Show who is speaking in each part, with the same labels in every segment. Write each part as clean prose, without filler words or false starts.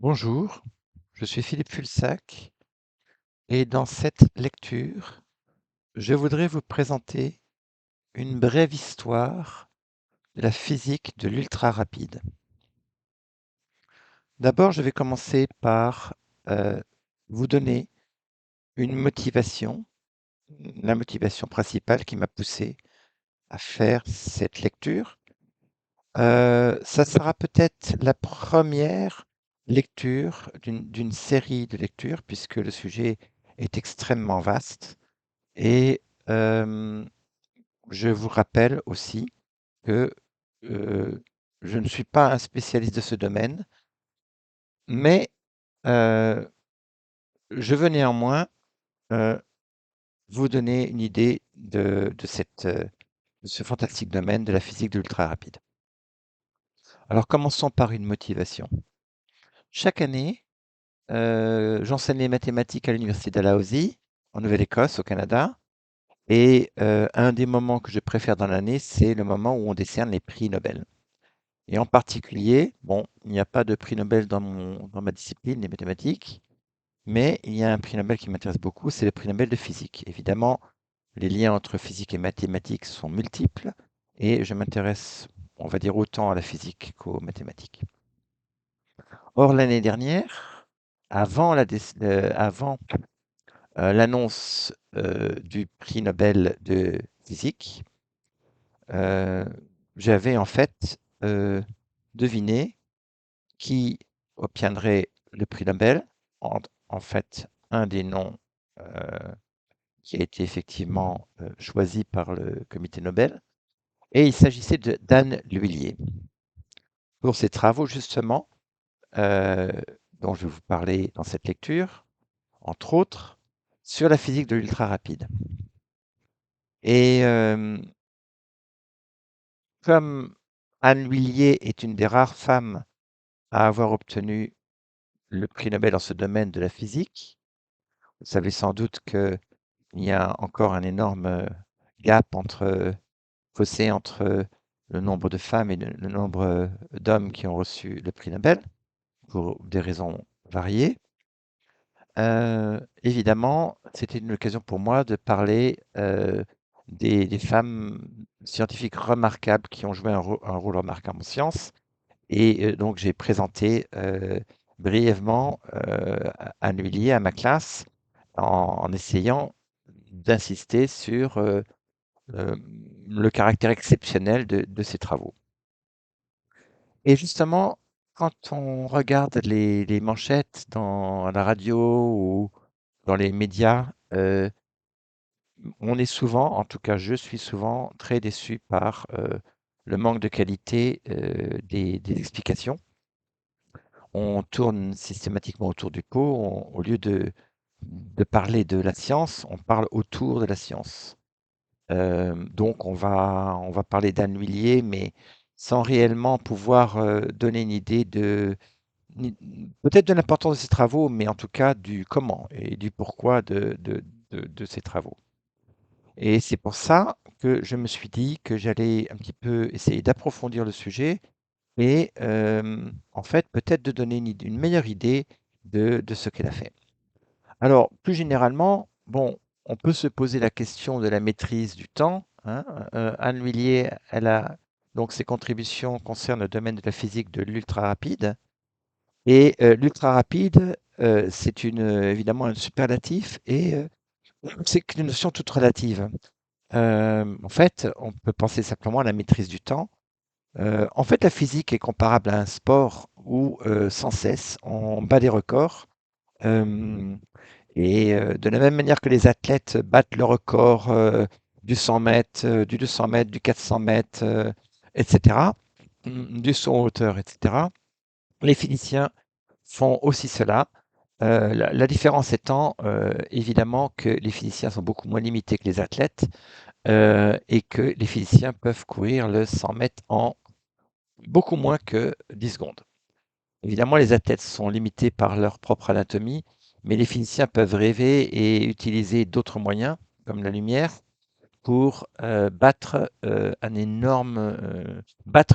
Speaker 1: Bonjour, je suis Philippe Fulsac et dans cette lecture, je voudrais vous présenter une brève histoire de la physique de l'ultra rapide. D'abord, je vais commencer par vous donner une motivation, la motivation principale qui m'a poussé à faire cette lecture. Ça sera peut-être la première lecture d'une série de lectures puisque le sujet est extrêmement vaste. Et je vous rappelle aussi que je ne suis pas un spécialiste de ce domaine, mais je veux néanmoins euh, vous donner une idée de ce fantastique domaine de la physique de l'ultra rapide. Alors commençons par une motivation. Chaque année, j'enseigne les mathématiques à l'université Dalhousie, en Nouvelle-Écosse, au Canada. Et un des moments que je préfère dans l'année, c'est le moment où on décerne les prix Nobel. Et en particulier, bon, il n'y a pas de prix Nobel dans ma discipline, les mathématiques, mais il y a un prix Nobel qui m'intéresse beaucoup, c'est le prix Nobel de physique. Évidemment, les liens entre physique et mathématiques sont multiples, et je m'intéresse, on va dire, autant à la physique qu'aux mathématiques. Or, l'année dernière, avant l'annonce du prix Nobel de physique, euh, j'avais en fait deviné qui obtiendrait le prix Nobel. En fait, un des noms qui a été effectivement choisi par le comité Nobel. Et il s'agissait d'Anne L'Huillier. Pour ses travaux, justement, euh, dont je vais vous parler dans cette lecture, entre autres, sur la physique de l'ultra rapide. Et comme Anne L'Huillier est une des rares femmes à avoir obtenu le prix Nobel dans ce domaine de la physique, vous savez sans doute qu'il y a encore un énorme gap fossé entre le nombre de femmes et le nombre d'hommes qui ont reçu le prix Nobel, pour des raisons variées. Évidemment, c'était une occasion pour moi de parler des femmes scientifiques remarquables qui ont joué un rôle remarquable en sciences. Et donc, j'ai présenté brièvement Anne Huillier à ma classe en essayant d'insister sur euh, le caractère exceptionnel de ses travaux. Et justement, quand on regarde les manchettes dans la radio ou dans les médias, on est souvent, en tout cas je suis souvent, très déçu par le manque de qualité des explications. On tourne systématiquement autour du pot. Au lieu de parler de la science, on parle autour de la science. Donc on va parler d'Anne Huillier, mais sans réellement pouvoir donner une idée peut-être de l'importance de ses travaux, mais en tout cas du comment et du pourquoi de ses travaux. Et c'est pour ça que je me suis dit que j'allais un petit peu essayer d'approfondir le sujet et en fait peut-être de donner une meilleure idée de ce qu'elle a fait. Alors, plus généralement, bon, on peut se poser la question de la maîtrise du temps, hein. Anne Huillier, elle a donc ses contributions concernent le domaine de la physique de l'ultra rapide. Et l'ultra rapide, c'est évidemment un superlatif et c'est une notion toute relative. En fait, on peut penser simplement à la maîtrise du temps. En fait, la physique est comparable à un sport où sans cesse on bat des records. Euh, de la même manière que les athlètes battent le record du 100 mètres, du 200 mètres, du 400 mètres, etc., du saut en hauteur, etc., les physiciens font aussi cela. La différence étant évidemment que les physiciens sont beaucoup moins limités que les athlètes et que les physiciens peuvent courir le 100 mètres en beaucoup moins que 10 secondes. Évidemment, les athlètes sont limités par leur propre anatomie, mais les physiciens peuvent rêver et utiliser d'autres moyens, comme la lumière, pour battre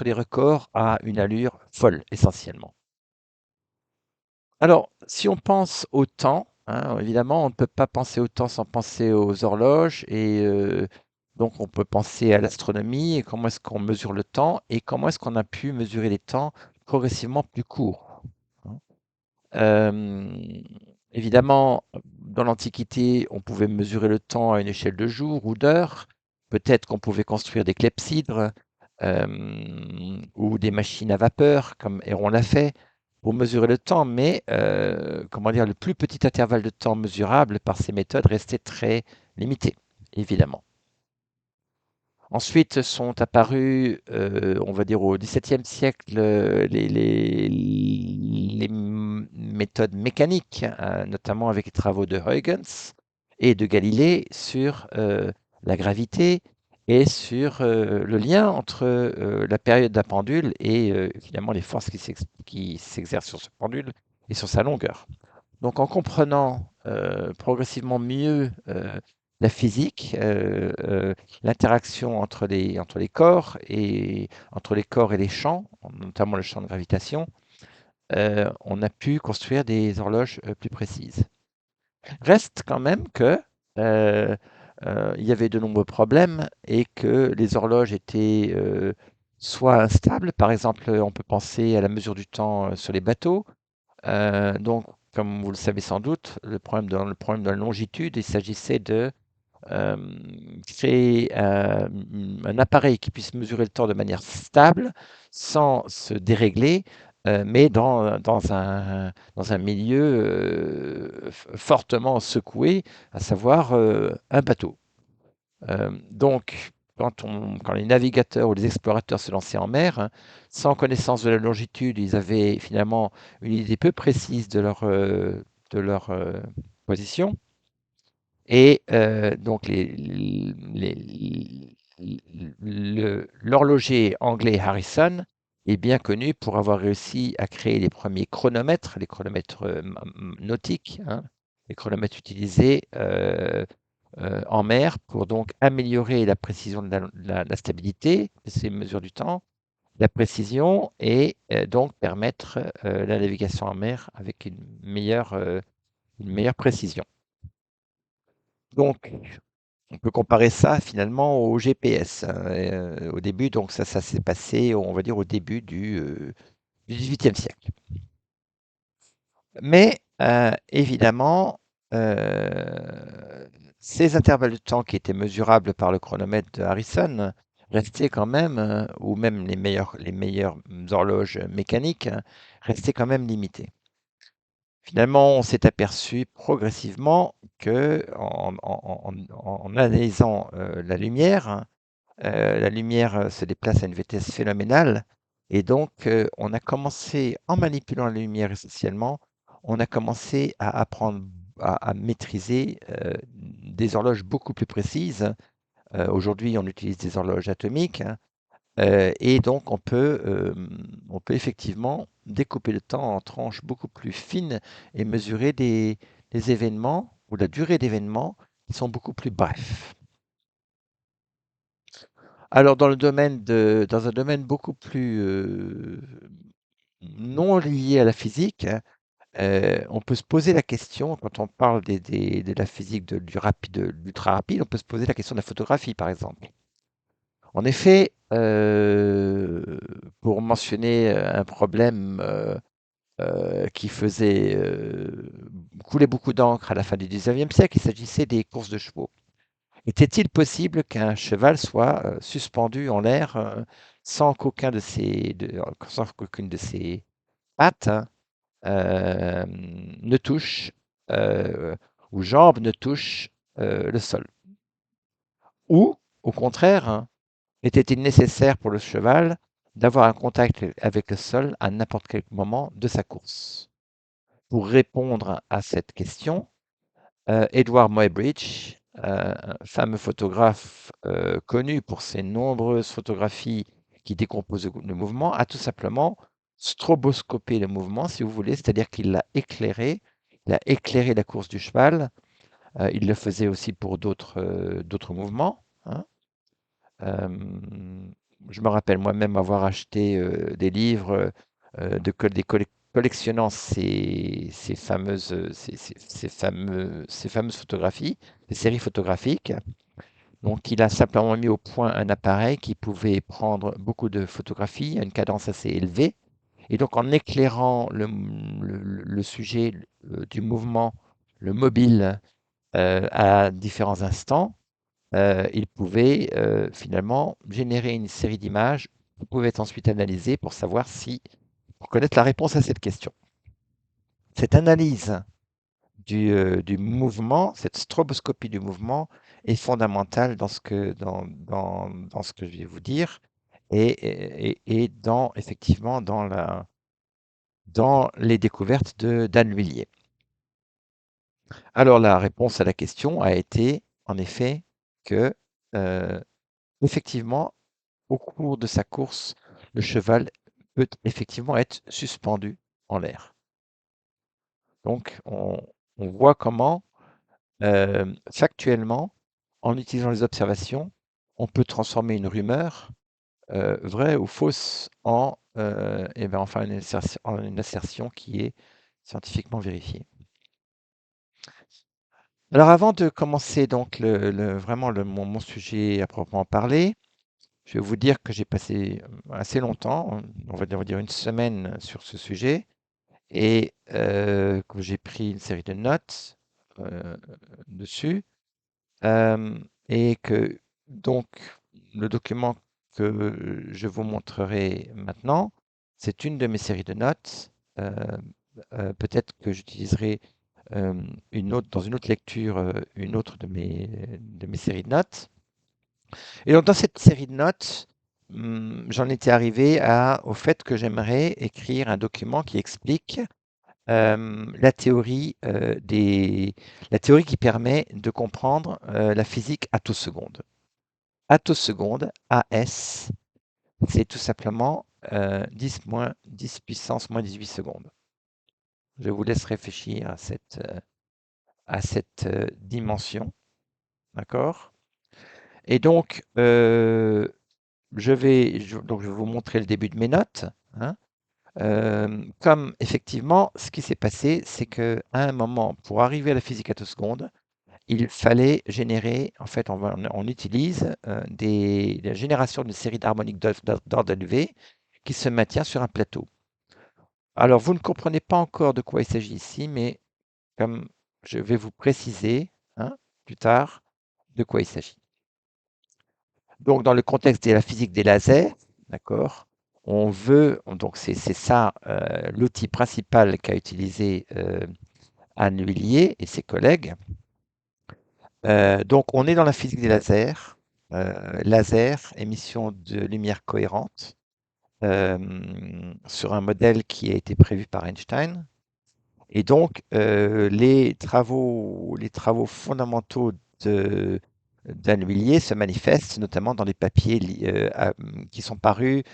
Speaker 1: les records à une allure folle, essentiellement. Alors, si on pense au temps, hein, évidemment, on ne peut pas penser au temps sans penser aux horloges et donc on peut penser à l'astronomie et comment est-ce qu'on mesure le temps et comment est-ce qu'on a pu mesurer les temps progressivement plus courts, hein. Euh, Évidemment, dans l'Antiquité, on pouvait mesurer le temps à une échelle de jours ou d'heures. Peut-être qu'on pouvait construire des clepsydres ou des machines à vapeur, comme Héron l'a fait, pour mesurer le temps, mais comment dire, le plus petit intervalle de temps mesurable par ces méthodes restait très limité, évidemment. Ensuite sont apparus, on va dire au XVIIe siècle, les méthodes mécaniques, notamment avec les travaux de Huygens et de Galilée sur la gravité et sur le lien entre la période d'un pendule et finalement les forces qui s'exercent sur ce pendule et sur sa longueur. Donc en comprenant progressivement mieux la physique, l'interaction entre les corps et entre les corps et les champs, notamment le champ de gravitation, on a pu construire des horloges plus précises. Reste quand même que euh, il y avait de nombreux problèmes et que les horloges étaient soit instables, par exemple, on peut penser à la mesure du temps sur les bateaux, donc, comme vous le savez sans doute, le problème de la longitude, il s'agissait de euh, créer un appareil qui puisse mesurer le temps de manière stable, sans se dérégler, mais dans un milieu fortement secoué, à savoir un bateau. Donc, quand les navigateurs ou les explorateurs se lançaient en mer, hein, sans connaissance de la longitude, ils avaient finalement une idée peu précise de leur position. Et donc, l'horloger anglais Harrison est bien connu pour avoir réussi à créer les premiers chronomètres, les chronomètres nautiques, hein, les chronomètres utilisés en mer pour donc améliorer la précision de la stabilité de ces mesures du temps, la précision et donc permettre la navigation en mer avec une meilleure précision. Donc, on peut comparer ça finalement au GPS, hein. Au début, donc ça s'est passé, on va dire, au début du XVIIIe siècle. Mais évidemment, ces intervalles de temps qui étaient mesurables par le chronomètre de Harrison restaient quand même, ou même les meilleures horloges mécaniques, hein, restaient quand même limités. Finalement, on s'est aperçu progressivement que en analysant la lumière se déplace à une vitesse phénoménale. Et donc, on a commencé, en manipulant la lumière essentiellement, on a commencé à apprendre à maîtriser des horloges beaucoup plus précises. Aujourd'hui, on utilise des horloges atomiques, hein, et donc on peut effectivement découper le temps en tranches beaucoup plus fines et mesurer des événements ou la durée d'événements qui sont beaucoup plus brefs. Alors dans un domaine beaucoup plus non lié à la physique, hein, on peut se poser la question, quand on parle de la physique du rapide, de l'ultra rapide, on peut se poser la question de la photographie, par exemple. En effet, pour mentionner un problème qui faisait couler beaucoup d'encre à la fin du 19e siècle, il s'agissait des courses de chevaux. Était-il possible qu'un cheval soit suspendu en l'air sans qu'aucune de ses pattes, hein, ne touche euh, ou jambes ne touche le sol? Ou, au contraire, hein, était-il nécessaire pour le cheval d'avoir un contact avec le sol à n'importe quel moment de sa course? Pour répondre à cette question, Edward Muybridge, un fameux photographe connu pour ses nombreuses photographies qui décomposent le mouvement, a tout simplement stroboscopé le mouvement, si vous voulez, c'est-à-dire qu'il l'a éclairé, il a éclairé la course du cheval. Il le faisait aussi pour d'autres mouvements, hein. Je me rappelle moi-même avoir acheté des livres des collectionnant ces fameuses photographies, ces séries photographiques. Donc, il a simplement mis au point un appareil qui pouvait prendre beaucoup de photographies à une cadence assez élevée. Et donc, en éclairant le sujet du mouvement, le mobile, à différents instants, il pouvait finalement générer une série d'images qui pouvaient être ensuite analysées pour connaître la réponse à cette question. Cette analyse du mouvement, cette stroboscopie du mouvement est fondamentale dans ce que je vais vous dire et effectivement dans les découvertes d'Anne L'Huillier. Alors la réponse à la question a été en effet que effectivement au cours de sa course, le cheval peut effectivement être suspendu en l'air. Donc on voit comment factuellement, en utilisant les observations, on peut transformer une rumeur, vraie ou fausse, enfin en une assertion qui est scientifiquement vérifiée. Alors avant de commencer donc vraiment mon sujet à proprement parler, je vais vous dire que j'ai passé assez longtemps, on va dire une semaine sur ce sujet, et que j'ai pris une série de notes dessus. Et que donc le document que je vous montrerai maintenant, c'est une de mes séries de notes. Peut-être que j'utiliserai dans une autre lecture, une autre de mes séries de notes. Et donc dans cette série de notes, j'en étais arrivé au fait que j'aimerais écrire un document qui explique la théorie qui permet de comprendre la physique attoseconde. Attoseconde, AS, c'est tout simplement 10 puissance moins 18 secondes. Je vous laisse réfléchir à cette dimension, d'accord? Et donc, donc, je vais vous montrer le début de mes notes, hein. Comme effectivement, ce qui s'est passé, c'est qu'à un moment, pour arriver à la physique attoseconde, il fallait générer, en fait, on utilise la génération d'une série d'harmoniques d'ordre élevé qui se maintient sur un plateau. Alors, vous ne comprenez pas encore de quoi il s'agit ici, mais comme je vais vous préciser plus tard de quoi il s'agit. Donc, dans le contexte de la physique des lasers, d'accord, donc c'est ça l'outil principal qu'a utilisé Anne L'Huillier et ses collègues. Donc, on est dans la physique des lasers, émission de lumière cohérente, sur un modèle qui a été prévu par Einstein. Et donc, les travaux fondamentaux d'Anne L'Huillier se manifestent notamment dans les papiers qui sont parus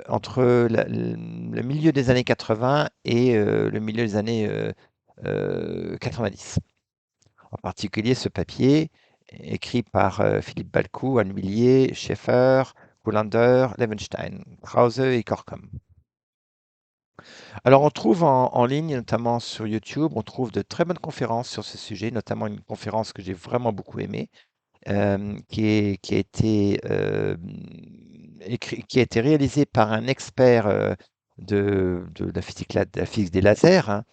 Speaker 1: entre le milieu des années 80 et le milieu des années 90. En particulier ce papier écrit par Philippe Balcou, Anne L'Huillier, Schaeffer, Kullander, Levenstein, Krause et Corcom. Alors on trouve en ligne, notamment sur YouTube, on trouve de très bonnes conférences sur ce sujet, notamment une conférence que j'ai vraiment beaucoup aimée, qui a été réalisée par un expert de la physique des lasers, hein,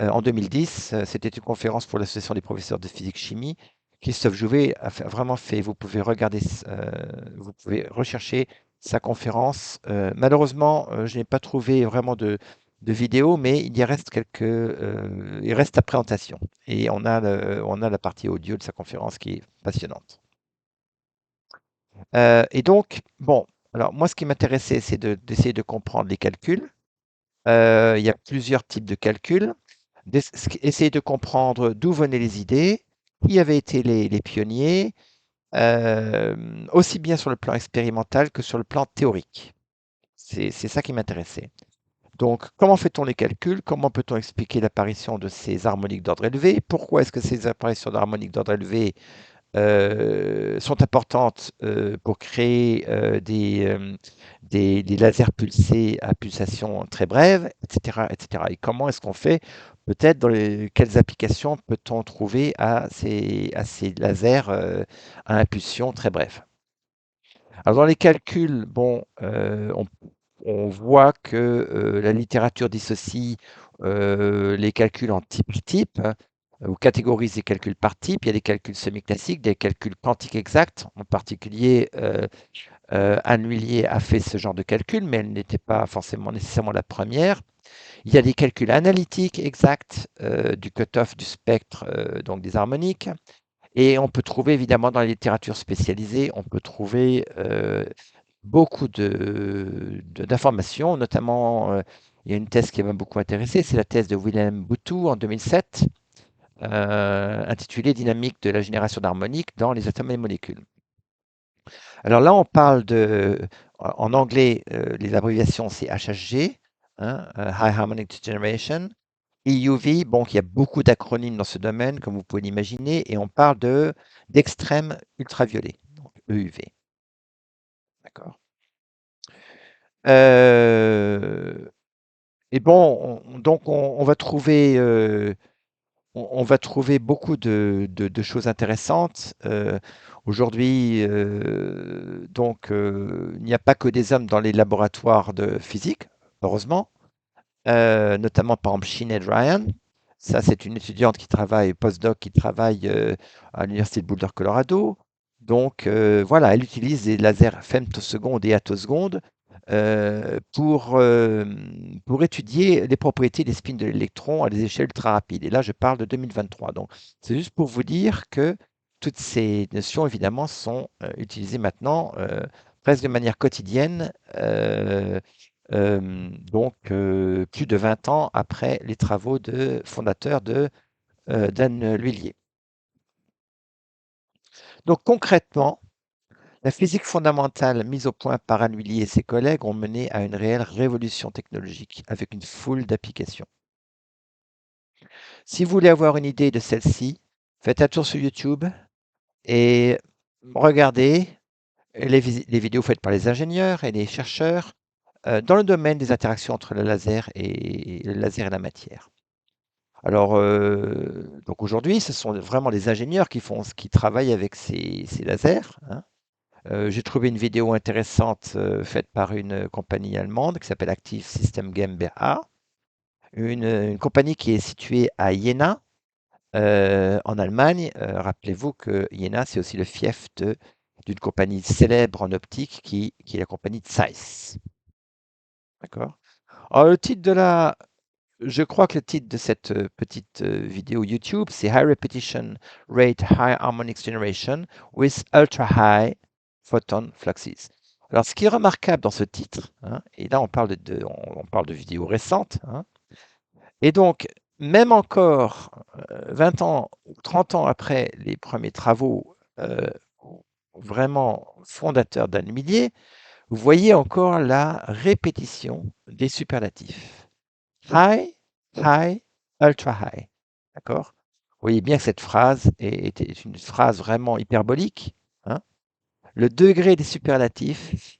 Speaker 1: en 2010. C'était une conférence pour l'Association des professeurs de physique-chimie. Christophe Jouvet a vraiment fait, vous pouvez rechercher sa conférence. Malheureusement, je n'ai pas trouvé vraiment de vidéo, mais il reste la présentation. Et on a la partie audio de sa conférence qui est passionnante. Et donc, bon, alors moi, ce qui m'intéressait, c'est d'essayer de comprendre les calculs. Il y a plusieurs types de calculs. Essayer de comprendre d'où venaient les idées, qui avaient été les pionniers, aussi bien sur le plan expérimental que sur le plan théorique. C'est ça qui m'intéressait. Donc, comment fait-on les calculs? Comment peut-on expliquer l'apparition de ces harmoniques d'ordre élevé? Pourquoi est-ce que ces apparitions d'harmoniques d'ordre élevé sont importantes pour créer des lasers pulsés à pulsation très brève, etc., etc. Et comment est-ce qu'on fait? Peut-être quelles applications peut-on trouver à ces lasers à impulsion très brève? Alors dans les calculs, bon, on voit que la littérature dissocie les calculs en type, hein, ou catégorise les calculs par type. Il y a des calculs semi-classiques, des calculs quantiques exacts. En particulier, Anne Lhuillier a fait ce genre de calcul, mais elle n'était pas forcément nécessairement la première. Il y a des calculs analytiques exacts du cutoff du spectre, donc des harmoniques. Et on peut trouver, évidemment, dans la littérature spécialisée, on peut trouver beaucoup d'informations, notamment, il y a une thèse qui m'a beaucoup intéressé, c'est la thèse de Willem Boutou en 2007, intitulée Dynamique de la génération d'harmoniques dans les atomes et les molécules. Alors là, on parle en anglais, les abréviations, c'est HHG, hein, High Harmonic Generation. EUV, bon, il y a beaucoup d'acronymes dans ce domaine, comme vous pouvez l'imaginer, et on parle d'extrême ultraviolet, donc EUV. D'accord. Et bon, donc on va trouver, on va trouver beaucoup de choses intéressantes. Aujourd'hui, donc, il n'y a pas que des hommes dans les laboratoires de physique, heureusement. Notamment par exemple Sinead Ryan. Ça, c'est une étudiante qui travaille, postdoc, qui travaille à l'université de Boulder, Colorado. Donc voilà, elle utilise des lasers femtosecondes et attosecondes pour étudier les propriétés des spins de l'électron à des échelles ultra rapides. Et là, je parle de 2023. Donc, c'est juste pour vous dire que toutes ces notions, évidemment, sont utilisées maintenant presque de manière quotidienne. Donc, plus de 20 ans après les travaux fondateurs d'Anne Lhuillier. Donc, concrètement, la physique fondamentale mise au point par Anne Lhuillier et ses collègues ont mené à une réelle révolution technologique avec une foule d'applications. Si vous voulez avoir une idée de celle-ci, faites un tour sur YouTube et regardez les vidéos faites par les ingénieurs et les chercheurs dans le domaine des interactions entre le laser et la matière. Alors, donc aujourd'hui, ce sont vraiment les ingénieurs qui travaillent avec ces lasers, hein. J'ai trouvé une vidéo intéressante faite par une compagnie allemande qui s'appelle Active System GmbH, une compagnie qui est située à Jena, en Allemagne. Rappelez-vous que Jena, c'est aussi le fief d'une compagnie célèbre en optique qui est la compagnie Zeiss. D'accord? Alors, je crois que le titre de cette petite vidéo YouTube, c'est High Repetition Rate High Harmonics Generation with Ultra High Photon Fluxes. Alors, ce qui est remarquable dans ce titre, hein, et là on parle on parle de vidéos récentes, hein, et donc même encore 20 ans ou 30 ans après les premiers travaux vraiment fondateurs d'Anne Millier, vous voyez encore la répétition des superlatifs. High, high, ultra high. D'accord? Vous voyez bien que cette phrase est une phrase vraiment hyperbolique, hein. Le degré des superlatifs,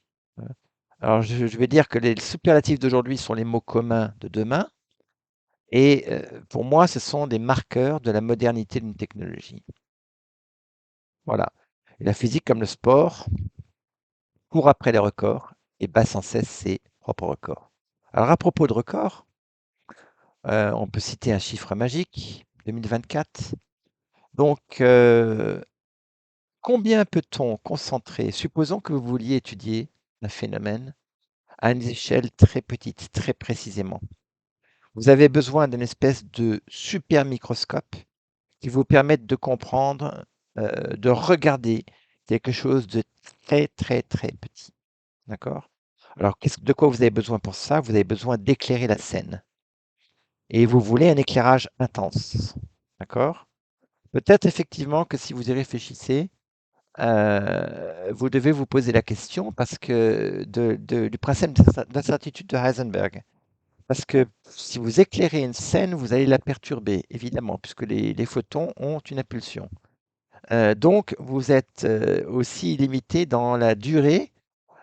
Speaker 1: alors je vais dire que les superlatifs d'aujourd'hui sont les mots communs de demain, et pour moi, ce sont des marqueurs de la modernité d'une technologie. Voilà. Et la physique, comme le sport, court après les records et bat sans cesse ses propres records. Alors à propos de records, on peut citer un chiffre magique, 2024. Donc, combien peut-on concentrer, supposons que vous vouliez étudier un phénomène à une échelle très petite, très précisément. Vous avez besoin d'une espèce de super microscope qui vous permette de comprendre, de regarder quelque chose de très, très, très petit. D'accord? Alors, de quoi vous avez besoin pour ça? Vous avez besoin d'éclairer la scène. Et vous voulez un éclairage intense. D'accord? Peut-être effectivement que si vous y réfléchissez, vous devez vous poser la question parce que du principe d'incertitude de Heisenberg. Parce que si vous éclairez une scène, vous allez la perturber, évidemment, puisque les photons ont une impulsion. Donc, vous êtes aussi limité dans la durée,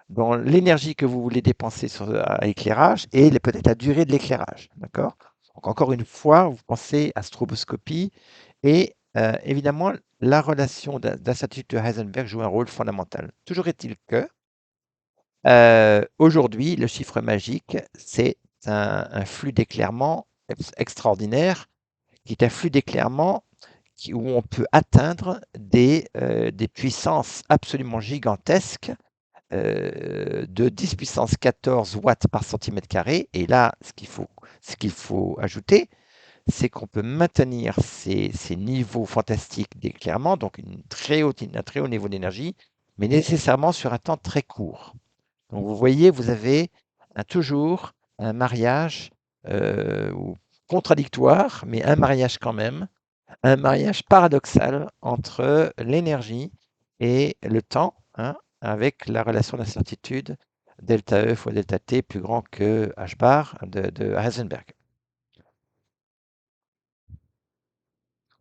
Speaker 1: dans l'énergie que vous voulez dépenser à l'éclairage et peut-être la durée de l'éclairage. D'accord? Donc, encore une fois, vous pensez à stroboscopie et évidemment, la relation d'incertitude de Heisenberg joue un rôle fondamental. Toujours est-il que aujourd'hui, le chiffre magique, c'est un flux d'éclairement extraordinaire, qui est un flux d'éclairement où on peut atteindre des puissances absolument gigantesques de 10 puissance 14 watts par centimètre carré. Et là, ce qu'il faut ajouter, c'est qu'on peut maintenir ces niveaux fantastiques d'éclairement, donc un très haut niveau d'énergie, mais nécessairement sur un temps très court. Donc vous voyez, vous avez toujours un mariage contradictoire, mais un mariage quand même, un mariage paradoxal entre l'énergie et le temps, hein, avec la relation d'incertitude delta E fois delta T plus grand que h bar de Heisenberg.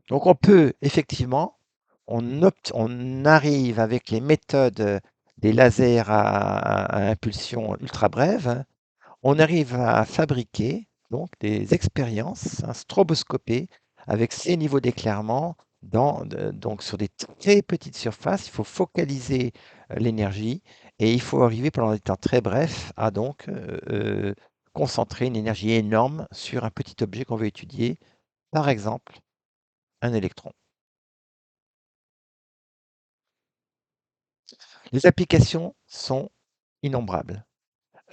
Speaker 1: Donc on peut effectivement, on arrive avec les méthodes des lasers à impulsion ultra brève, on arrive à fabriquer donc des expériences stroboscopées avec ces niveaux d'éclairement donc sur des très petites surfaces. Il faut focaliser l'énergie et il faut arriver pendant des temps très brefs à donc concentrer une énergie énorme sur un petit objet qu'on veut étudier, par exemple un électron. Les applications sont innombrables.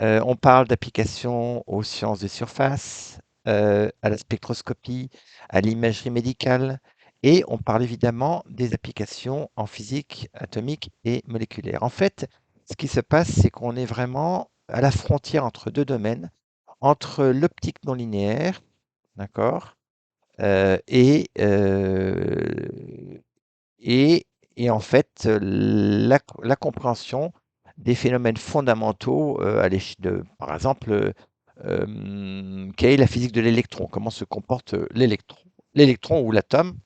Speaker 1: On parle d'applications aux sciences de surface, à la spectroscopie, à l'imagerie médicale, et on parle évidemment des applications en physique atomique et moléculaire. En fait, ce qui se passe, c'est qu'on est vraiment à la frontière entre deux domaines, entre l'optique non linéaire, d'accord, et, et en fait, la compréhension des phénomènes fondamentaux, par exemple, quelle est la physique de l'électron? Comment se comporte l'électron? L'électron ou l'atome.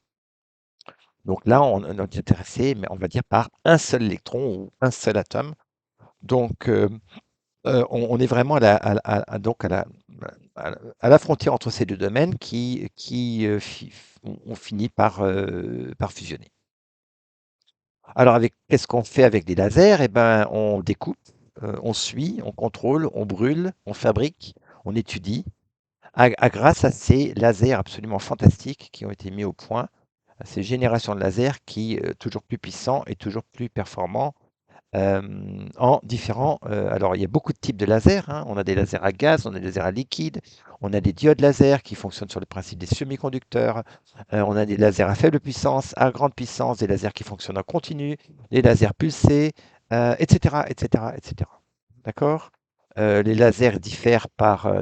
Speaker 1: Donc là, on est intéressé, mais on va dire par un seul électron ou un seul atome. Donc, on est vraiment donc à la frontière entre ces deux domaines qui ont fini par fusionner. Alors, qu'est-ce qu'on fait avec des lasers? Eh ben, on découpe, on suit, on contrôle, on brûle, on fabrique, on étudie, grâce à ces lasers absolument fantastiques qui ont été mis au point, à ces générations de lasers qui toujours plus puissants et toujours plus performants en différents. Alors, il y a beaucoup de types de lasers, hein. On a des lasers à gaz, on a des lasers à liquide, on a des diodes laser qui fonctionnent sur le principe des semi-conducteurs, on a des lasers à faible puissance, à grande puissance, des lasers qui fonctionnent en continu, des lasers pulsés, etc., etc., etc. D'accord? Les lasers diffèrent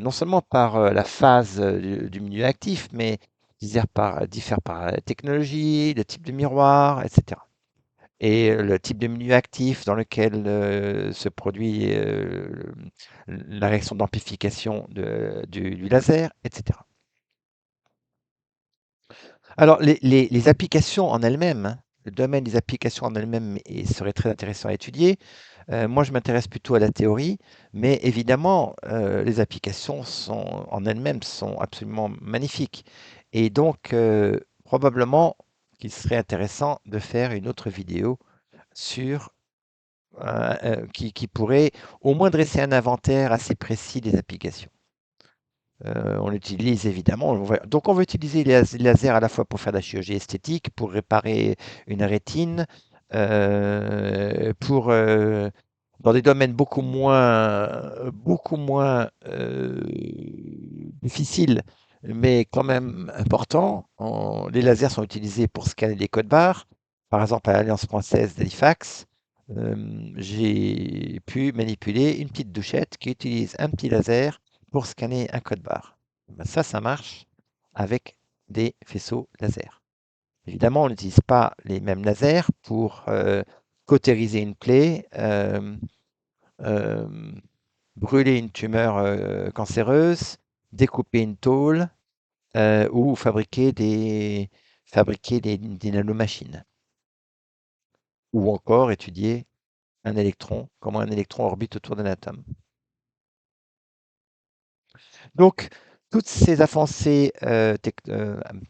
Speaker 1: non seulement par la phase du milieu actif, mais diffèrent par la technologie, le type de miroir, etc. Et le type de milieu actif dans lequel se produit la réaction d'amplification du laser, etc. Alors, les applications en elles-mêmes, hein, le domaine des applications en elles-mêmes serait très intéressant à étudier. Moi, je m'intéresse plutôt à la théorie, mais évidemment, les applications en elles-mêmes sont absolument magnifiques. Et donc, probablement qu'il serait intéressant de faire une autre vidéo sur qui pourrait au moins dresser un inventaire assez précis des applications. On utilise évidemment, donc on va utiliser les lasers à la fois pour faire de la chirurgie esthétique, pour réparer une rétine, dans des domaines beaucoup moins difficiles, mais quand même importants. Les lasers sont utilisés pour scanner des codes barres. Par exemple, à l'Alliance française d'Halifax, j'ai pu manipuler une petite douchette qui utilise un petit laser pour scanner un code barre. Ben ça marche avec des faisceaux laser. Évidemment, on n'utilise pas les mêmes lasers pour cautériser une plaie, euh, brûler une tumeur cancéreuse, découper une tôle ou fabriquer des nanomachines. ou encore étudier un électron, comment un électron orbite autour d'un atome. Donc, toutes ces avancées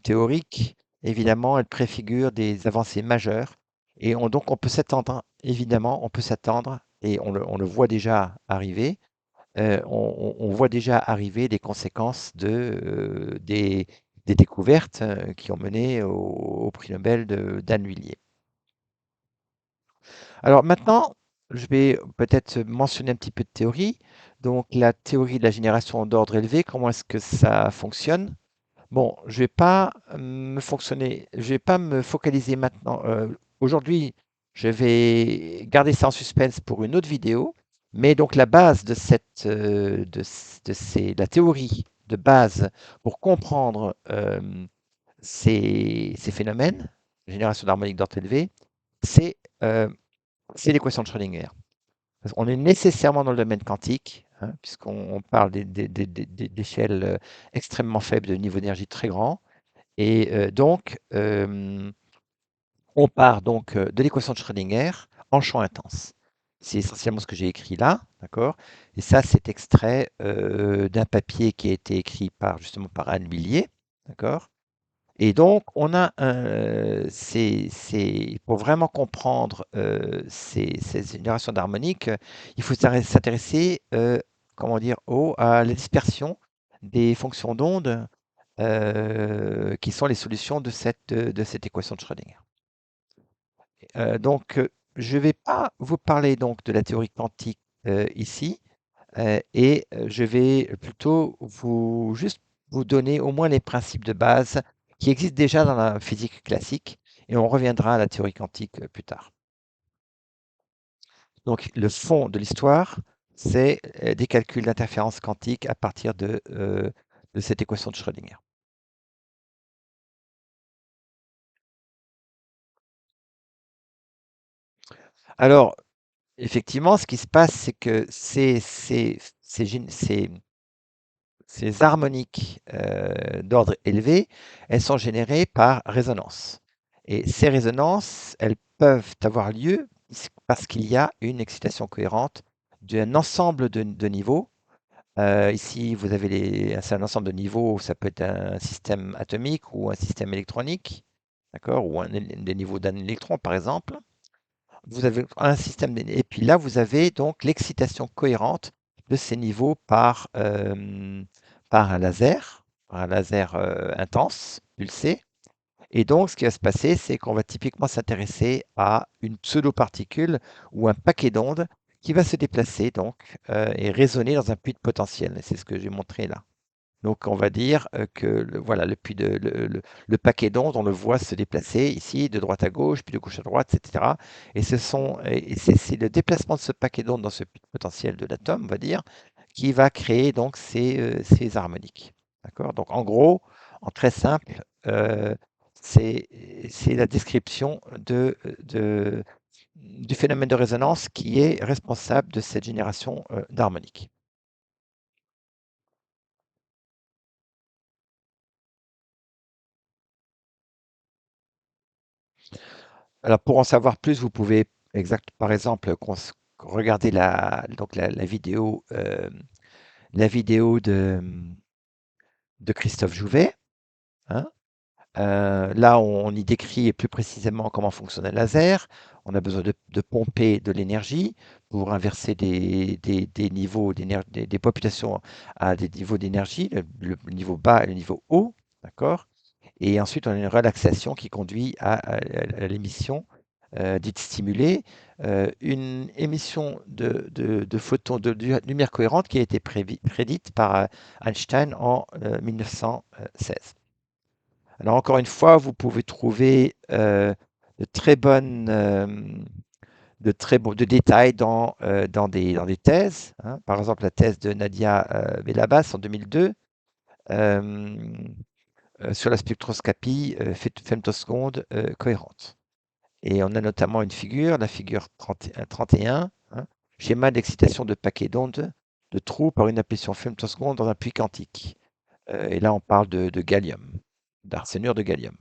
Speaker 1: théoriques, évidemment, elles préfigurent des avancées majeures. Et donc, on peut s'attendre, évidemment, on peut s'attendre, et on le voit déjà arriver, on voit déjà arriver des conséquences des découvertes qui ont mené au prix Nobel d'Anne Willier. Alors maintenant, je vais peut-être mentionner un petit peu de théorie. Donc la théorie de la génération d'ordre élevé, comment est-ce que ça fonctionne? Bon, je vais pas me focaliser maintenant. Aujourd'hui, je vais garder ça en suspense pour une autre vidéo. Mais donc la base de la théorie de base pour comprendre ces phénomènes, génération d'harmonique d'ordre élevé, c'est euh, c'est l'équation de Schrödinger. On est nécessairement dans le domaine quantique, hein, puisqu'on parle d'échelles extrêmement faibles, de niveau d'énergie très grand. Et donc, on part donc de l'équation de Schrödinger en champ intense. C'est essentiellement ce que j'ai écrit là, d'accord? Et ça, c'est extrait d'un papier qui a été écrit justement par Anne Willier, d'accord? Et donc, pour vraiment comprendre ces générations d'harmoniques, il faut s'intéresser, comment dire, à la dispersion des fonctions d'onde qui sont les solutions de cette équation de Schrödinger. Donc, je ne vais pas vous parler donc de la théorie quantique ici, et je vais plutôt juste vous donner au moins les principes de base qui existent déjà dans la physique classique, et on reviendra à la théorie quantique plus tard. Donc, le fond de l'histoire, c'est des calculs d'interférence quantique à partir de cette équation de Schrödinger. Alors, effectivement, ce qui se passe, c'est que ces harmoniques d'ordre élevé, elles sont générées par résonance. Et ces résonances, elles peuvent avoir lieu parce qu'il y a une excitation cohérente d'un ensemble de niveaux. Ici, vous avez c'est un ensemble de niveaux, ça peut être un système atomique ou un système électronique, d'accord, ou des niveaux d'un électron, par exemple. Vous avez un système, et puis là, vous avez donc l'excitation cohérente de ces niveaux par un laser intense, pulsé. Et donc, ce qui va se passer, c'est qu'on va typiquement s'intéresser à une pseudo-particule ou un paquet d'ondes qui va se déplacer donc et résonner dans un puits de potentiel. Et c'est ce que j'ai montré là. Donc, on va dire que voilà, le paquet d'ondes, on le voit se déplacer ici de droite à gauche, puis de gauche à droite, etc. Et c'est le déplacement de ce paquet d'ondes dans ce potentiel de l'atome, on va dire, qui va créer donc ces harmoniques. D'accord? Donc, en gros, en très simple, c'est c'est la description du phénomène de résonance qui est responsable de cette génération d'harmoniques. Alors, pour en savoir plus, vous pouvez, par exemple, regarder la vidéo de Christophe Jouvet, hein. Là, on y décrit plus précisément comment fonctionne un laser. On a besoin de pomper de l'énergie pour inverser des niveaux des populations à des niveaux d'énergie, le niveau bas et le niveau haut, d'accord? Et ensuite, on a une relaxation qui conduit à l'émission dite stimulée, une émission de photons de lumière cohérente qui a été prédite par Einstein en 1916. Alors encore une fois, vous pouvez trouver de très bonnes, de détails dans des thèses, hein. Par exemple, la thèse de Nadia Belabas en 2002 euh, sur la spectroscopie femtoseconde cohérente. Et on a notamment une figure, la figure 31, hein, schéma d'excitation de paquets d'ondes de trous par une impulsion femtoseconde dans un puits quantique. Et là, on parle de gallium, d'arsénure de gallium.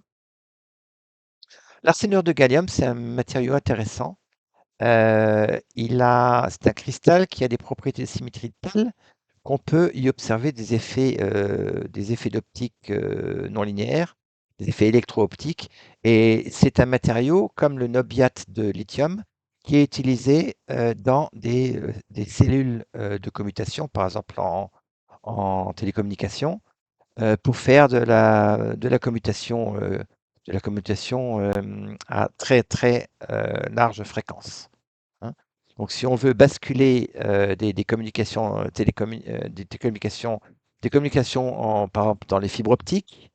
Speaker 1: L'arsénure de gallium, c'est un matériau intéressant. C'est un cristal qui a des propriétés de symétrie telles qu'on peut y observer des effets d'optique non linéaires, des effets électro-optiques. Et c'est un matériau comme le nobiate de lithium qui est utilisé dans des cellules de commutation, par exemple en télécommunication, pour faire de la commutation à très très large fréquence, hein. Donc, si on veut basculer des communications, des communications par exemple dans les fibres optiques,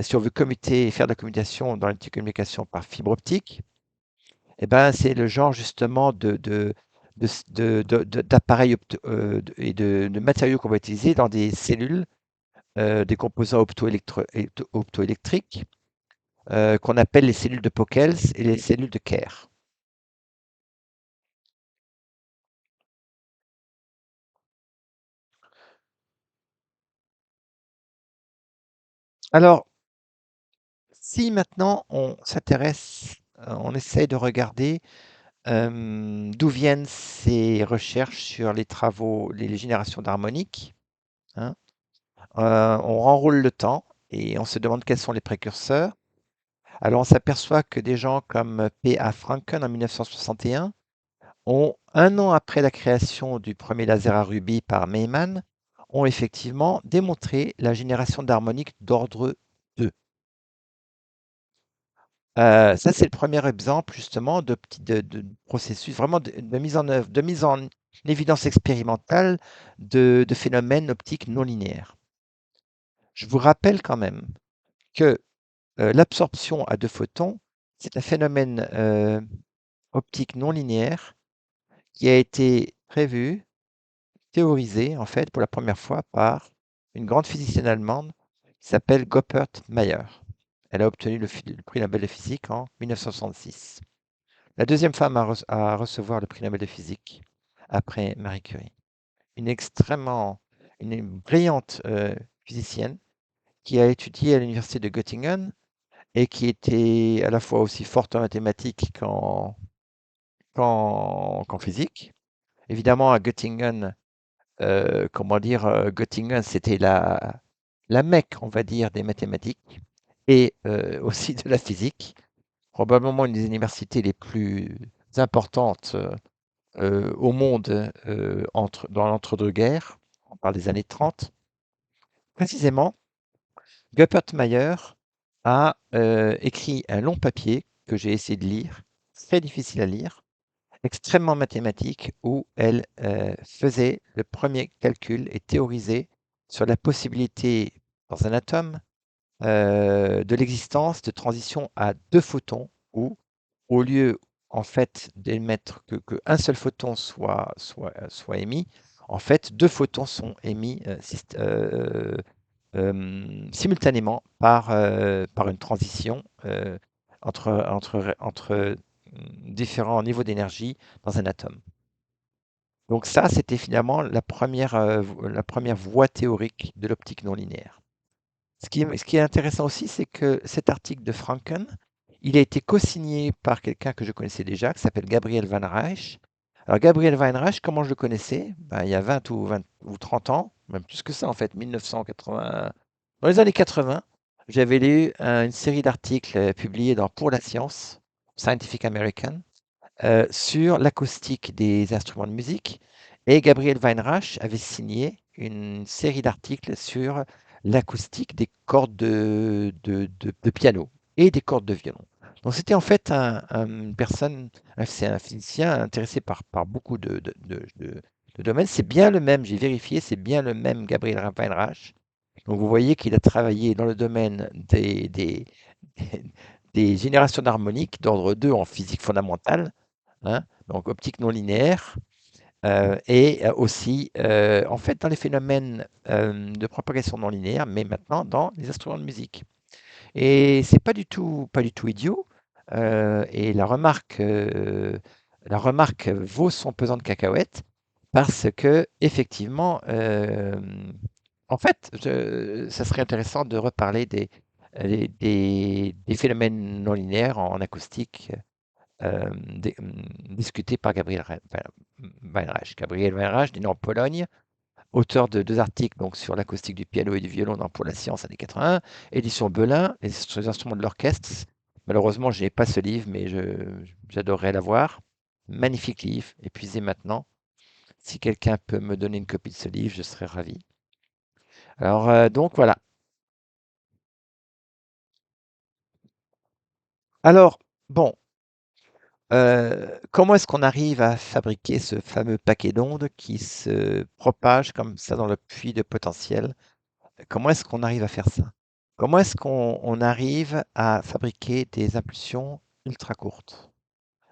Speaker 1: si on veut commuter, faire de la communication dans les télécommunications par fibre optique, eh ben, c'est le genre justement d'appareils et de matériaux qu'on va utiliser dans des cellules, des composants optoélectriques qu'on appelle les cellules de Pockels et les cellules de Kerr. Alors, si maintenant on s'intéresse, on essaye de regarder d'où viennent ces recherches sur les travaux, les générations d'harmoniques, hein, on renroule le temps et on se demande quels sont les précurseurs. Alors, on s'aperçoit que des gens comme P.A. Franken en 1961 ont, un an après la création du premier laser à rubis par Meyman, ont effectivement démontré la génération d'harmoniques d'ordre 2. Ça, c'est le premier exemple justement de processus, vraiment de mise en œuvre, de mise en évidence expérimentale de phénomènes optiques non linéaires. Je vous rappelle quand même que l'absorption à 2 photons, c'est un phénomène optique non linéaire qui a été prévu, théorisé en fait pour la première fois par une grande physicienne allemande qui s'appelle Goppert-Mayer. Elle a obtenu le prix Nobel de physique en 1966. La deuxième femme à recevoir le prix Nobel de physique après Marie Curie. Une brillante physicienne qui a étudié à l'université de Göttingen et qui était à la fois aussi forte en mathématiques qu'en physique. Évidemment, à Göttingen, comment dire, Göttingen, c'était la Mecque, on va dire, des mathématiques et aussi de la physique. Probablement une des universités les plus importantes au monde dans l'entre-deux-guerres. On parle des années 30. Précisément, Goppert-Mayer a écrit un long papier que j'ai essayé de lire, très difficile à lire, extrêmement mathématique, où elle faisait le premier calcul et théorisait sur la possibilité dans un atome de l'existence de transitions à 2 photons où, au lieu en fait d'émettre que un seul photon soit émis, en fait 2 photons sont émis simultanément par une transition entre différents niveaux d'énergie dans un atome. Donc ça, c'était finalement la première voie théorique de l'optique non linéaire. Ce qui est intéressant aussi, c'est que cet article de Franken, il a été co-signé par quelqu'un que je connaissais déjà, qui s'appelle Gabriel Van Reich. Alors Gabriel Van Reich, comment je le connaissais? Ben, il y a 20 ou 30 ans, même plus que ça en fait, 1980. Dans les années 80, j'avais lu une série d'articles publiés dans Pour la science, Scientific American, sur l'acoustique des instruments de musique. Et Gabriel Weinreich avait signé une série d'articles sur l'acoustique des cordes de piano et des cordes de violon. Donc c'était en fait une personne, c'est un physicien intéressé par beaucoup de domaines. C'est bien le même, j'ai vérifié, c'est bien le même Gabriel Weinreich. Donc vous voyez qu'il a travaillé dans le domaine des générations d'harmoniques d'ordre 2 en physique fondamentale, hein, donc optique non linéaire, et aussi en fait dans les phénomènes de propagation non linéaire, mais maintenant dans les instruments de musique. Et c'est pas du tout idiot. Et la remarque vaut son pesant de cacahuètes parce que effectivement, en fait, ça serait intéressant de reparler des phénomènes non linéaires en acoustique discutés par Gabriel Weinreich. Gabriel Weinreich, né en Pologne, auteur de 2 articles donc, sur l'acoustique du piano et du violon dans Pour la science, années 81, édition Belin, et sur les instruments de l'orchestre. Malheureusement, je n'ai pas ce livre, mais j'adorerais l'avoir. Magnifique livre, épuisé maintenant. Si quelqu'un peut me donner une copie de ce livre, je serais ravi. Alors, donc voilà. Alors, bon, comment est-ce qu'on arrive à fabriquer ce fameux paquet d'ondes qui se propage comme ça dans le puits de potentiel? Comment est-ce qu'on arrive à faire ça? Comment est-ce qu'on arrive à fabriquer des impulsions ultra courtes?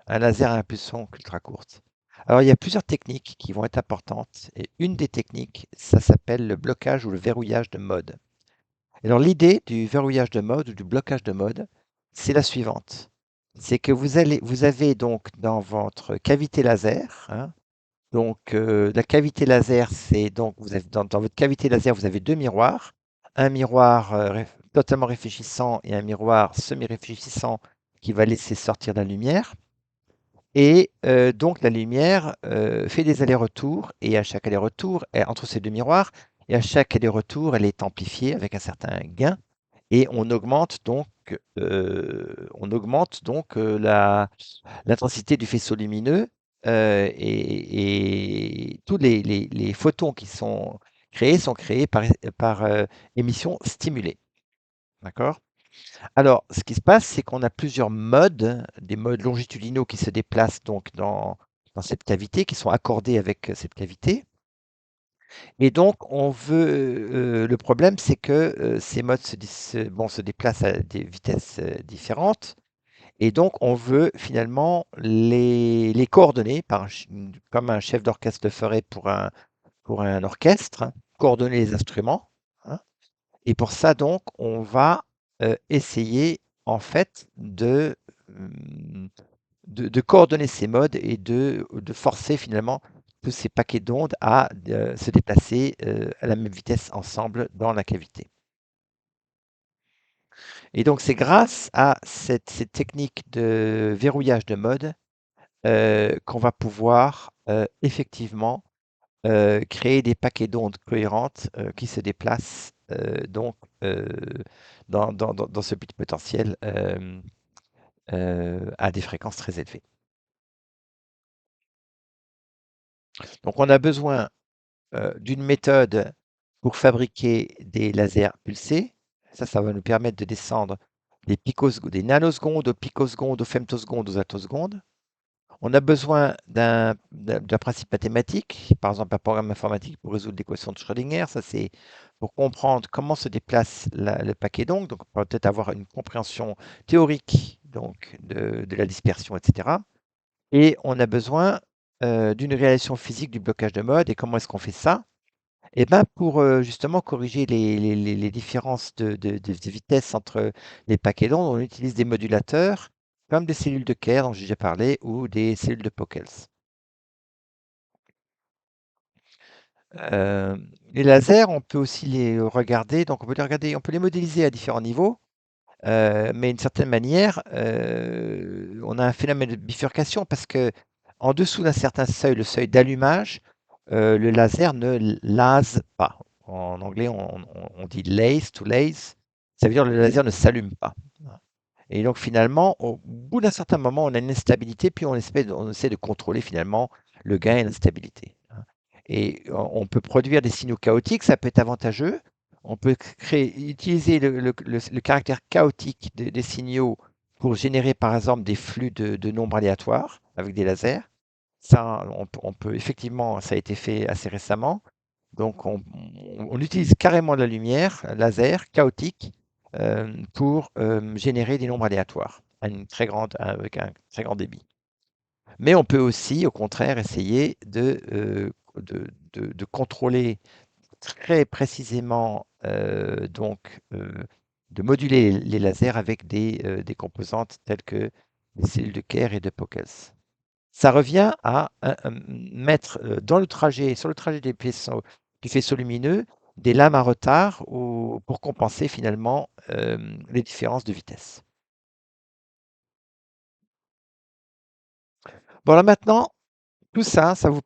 Speaker 1: Un laser à impulsion ultra courte. Alors, il y a plusieurs techniques qui vont être importantes et une des techniques, ça s'appelle le blocage ou le verrouillage de mode. Alors, l'idée du verrouillage de mode ou du blocage de mode, c'est la suivante. C'est que vous avez donc dans votre cavité laser, hein, donc la cavité laser, c'est donc vous avez dans votre cavité laser, vous avez 2 miroirs, un miroir totalement réfléchissant et un miroir semi-réfléchissant qui va laisser sortir la lumière. Et donc la lumière fait des allers-retours et à chaque aller-retour, entre ces 2 miroirs, et à chaque aller-retour, elle est amplifiée avec un certain gain et l'intensité du faisceau lumineux et tous les photons qui sont créés par émission stimulée. D'accord? Alors, ce qui se passe, c'est qu'on a plusieurs modes, des modes longitudinaux qui se déplacent donc dans cette cavité, qui sont accordés avec cette cavité. Et donc, le problème, c'est que ces modes se déplacent à des vitesses différentes. Et donc, on veut finalement les coordonner comme un chef d'orchestre le ferait pour un orchestre, hein, coordonner les instruments, hein. Et pour ça, donc, on va essayer en fait de coordonner ces modes et de forcer finalement tous ces paquets d'ondes à se déplacer à la même vitesse ensemble dans la cavité. Et donc, c'est grâce à cette technique de verrouillage de mode qu'on va pouvoir effectivement créer des paquets d'ondes cohérentes qui se déplacent donc dans ce petit potentiel à des fréquences très élevées. Donc on a besoin d'une méthode pour fabriquer des lasers pulsés. Ça va nous permettre de descendre des nanosecondes aux picosecondes, aux femtosecondes, aux attosecondes. On a besoin d'un principe mathématique, par exemple un programme informatique pour résoudre l'équation de Schrödinger. Ça, c'est pour comprendre comment se déplace le paquet d'ondes. Donc, on va peut-être avoir une compréhension théorique donc, de la dispersion, etc. Et on a besoin d'une réalisation physique du blocage de mode. Et comment est-ce qu'on fait ça? Eh ben, pour justement corriger les différences de vitesse entre les paquets d'ondes, on utilise des modulateurs comme des cellules de Kerr dont j'ai déjà parlé ou des cellules de Pockels. Euh, les lasers, on peut aussi les regarder, donc on peut les regarder, on peut les modéliser à différents niveaux, mais d'une certaine manière, on a un phénomène de bifurcation parce que en dessous d'un certain seuil, le seuil d'allumage, le laser ne lase pas. En anglais, on dit laze to laze. Ça veut dire que le laser ne s'allume pas. Et donc finalement, au bout d'un certain moment, on a une instabilité, puis on essaie de contrôler finalement le gain et l'instabilité. Et on peut produire des signaux chaotiques, ça peut être avantageux. On peut utiliser le caractère chaotique des signaux pour générer par exemple des flux de nombres aléatoires avec des lasers. Ça, on peut effectivement, ça a été fait assez récemment. Donc, on utilise carrément la lumière laser chaotique pour générer des nombres aléatoires avec un très grand débit. Mais on peut aussi, au contraire, essayer de contrôler très précisément, de moduler les lasers avec des composantes telles que les cellules de Kerr et de Pockels. Ça revient à mettre sur le trajet du faisceau lumineux, des lames à retard pour compenser finalement les différences de vitesse. Bon, là maintenant, tout ça, va vous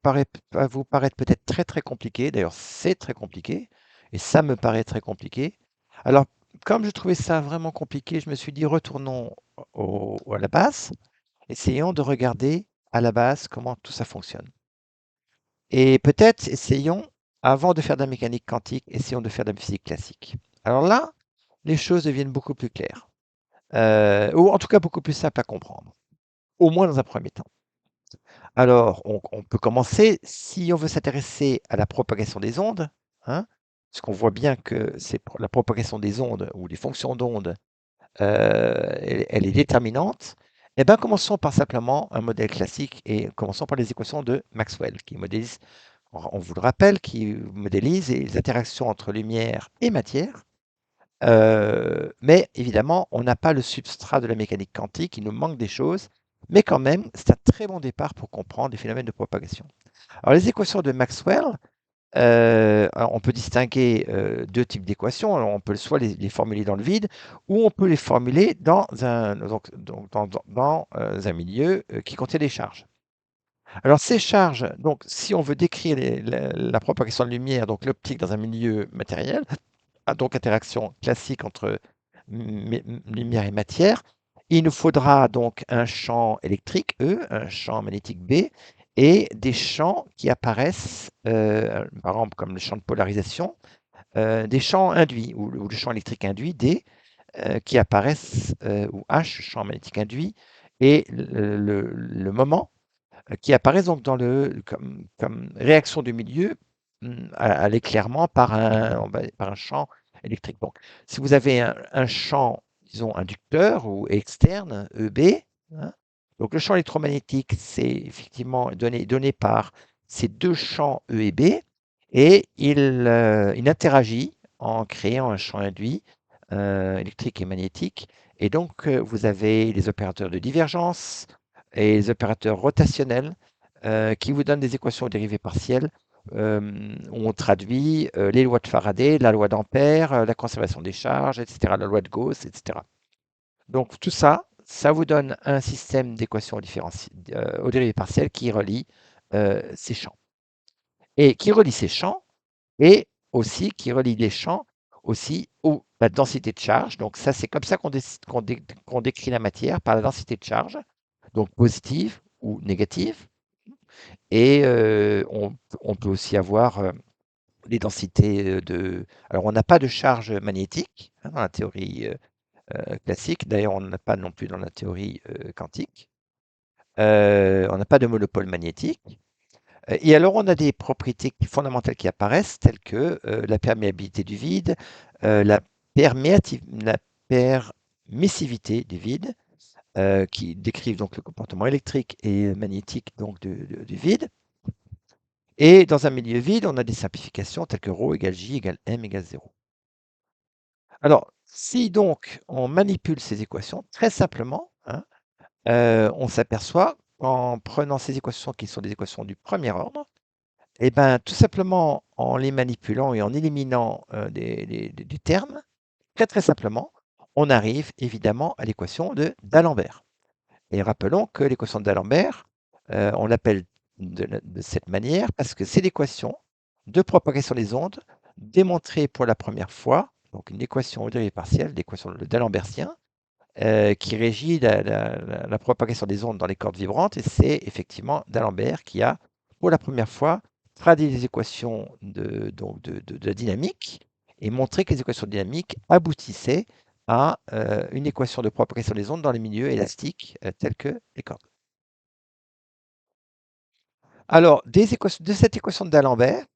Speaker 1: paraître peut-être très très compliqué. D'ailleurs, c'est très compliqué et ça me paraît très compliqué. Alors, comme je trouvais ça vraiment compliqué, je me suis dit retournons à la base, essayons de regarder à la base comment tout ça fonctionne. Et peut-être essayons, avant de faire de la mécanique quantique, essayons de faire de la physique classique. Alors là, les choses deviennent beaucoup plus claires, ou en tout cas beaucoup plus simples à comprendre, au moins dans un premier temps. Alors, on peut commencer, si on veut s'intéresser à la propagation des ondes, hein, parce qu'on voit bien que c'est la propagation des ondes ou des fonctions d'ondes, elle est déterminante. Eh bien, commençons par simplement un modèle classique et commençons par les équations de Maxwell, qui modélisent, on vous le rappelle, qui modélisent les interactions entre lumière et matière. Mais évidemment, on n'a pas le substrat de la mécanique quantique, il nous manque des choses, mais quand même, c'est un très bon départ pour comprendre les phénomènes de propagation. Alors, les équations de Maxwell, alors on peut distinguer deux types d'équations. Alors, on peut soit les formuler dans le vide, ou on peut les formuler dans un milieu qui contient des charges. Alors, ces charges, donc, si on veut décrire la propagation de lumière, donc l'optique dans un milieu matériel, donc interaction classique entre lumière et matière. Il nous faudra donc un champ électrique E, un champ magnétique B, et des champs qui apparaissent, par exemple comme le champ de polarisation, des champs induits, ou le champ électrique induit D, qui apparaissent, ou H, champ magnétique induit, et le moment qui apparaissent donc comme réaction du milieu à l'éclairement par un champ électrique. Donc, si vous avez un champ, disons, inducteur ou externe, EB, hein, donc le champ électromagnétique, c'est effectivement donné par ces deux champs E et B, et il interagit en créant un champ induit électrique et magnétique. Et donc, vous avez les opérateurs de divergence, et les opérateurs rotationnels qui vous donnent des équations aux dérivées partielles où on traduit les lois de Faraday, la loi d'Ampère, la conservation des charges, etc., la loi de Gauss, etc. Donc tout ça, ça vous donne un système d'équations aux dérivées partielles qui relie ces champs. Et qui relie ces champs et aussi qui relie les champs aussi à la densité de charge. Donc ça, c'est comme ça qu'on décrit la matière, par la densité de charge, donc positive ou négative. Et on peut aussi avoir les densités de... Alors, on n'a pas de charge magnétique dans la théorie classique. D'ailleurs, on n'en a pas non plus dans la théorie quantique. On n'a pas de monopole magnétique. Et alors, on a des propriétés fondamentales qui apparaissent, telles que la perméabilité du vide, la permissivité du vide, qui décrivent donc le comportement électrique et magnétique donc, du vide. Et dans un milieu vide, on a des simplifications telles que ρ égale J égale M égale 0. Alors, si donc on manipule ces équations, très simplement, hein, on s'aperçoit qu'en prenant ces équations qui sont des équations du premier ordre, et ben, tout simplement en les manipulant et en éliminant des termes, très très simplement, on arrive évidemment à l'équation d'Alembert. Et rappelons que l'équation d'Alembert, on l'appelle de cette manière parce que c'est l'équation de propagation des ondes démontrée pour la première fois, donc une équation aux dérivées partielles, l'équation d'Alembertien, qui régit la propagation des ondes dans les cordes vibrantes, et c'est effectivement d'Alembert qui a, pour la première fois, traduit les équations de la dynamique et montré que les équations de dynamique aboutissaient à une équation de propagation des ondes dans les milieux élastiques tels que les cordes. Alors, de cette équation d'Alembert,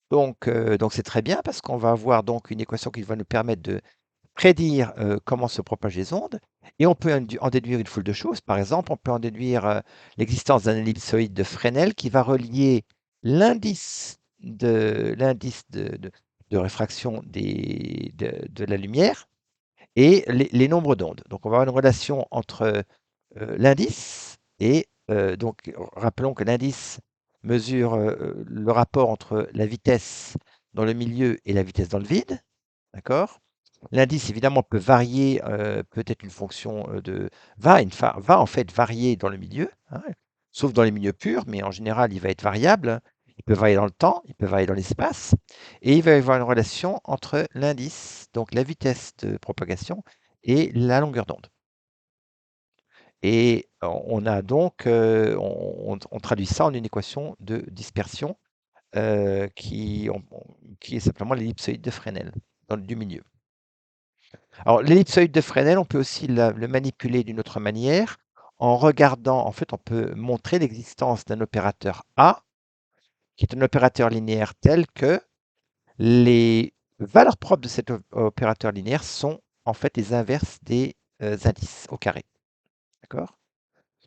Speaker 1: donc c'est très bien parce qu'on va avoir donc une équation qui va nous permettre de prédire comment se propagent les ondes, et on peut en déduire une foule de choses. Par exemple, on peut en déduire l'existence d'un ellipsoïde de Fresnel qui va relier l'indice de réfraction de la lumière et les nombres d'ondes. Donc, on va avoir une relation entre l'indice et donc rappelons que l'indice mesure le rapport entre la vitesse dans le milieu et la vitesse dans le vide, d'accord? L'indice, évidemment, peut varier, peut-être une fonction va en fait varier dans le milieu, hein, sauf dans les milieux purs, mais en général, il va être variable. Il peut varier dans le temps, il peut varier dans l'espace, et il va y avoir une relation entre l'indice, donc la vitesse de propagation, et la longueur d'onde. Et on a donc, on traduit ça en une équation de dispersion qui est simplement l'ellipsoïde de Fresnel du milieu. Alors, l'ellipsoïde de Fresnel, on peut aussi le manipuler d'une autre manière en regardant, en fait, on peut montrer l'existence d'un opérateur A, qui est un opérateur linéaire tel que les valeurs propres de cet opérateur linéaire sont en fait les inverses des indices au carré. D'accord?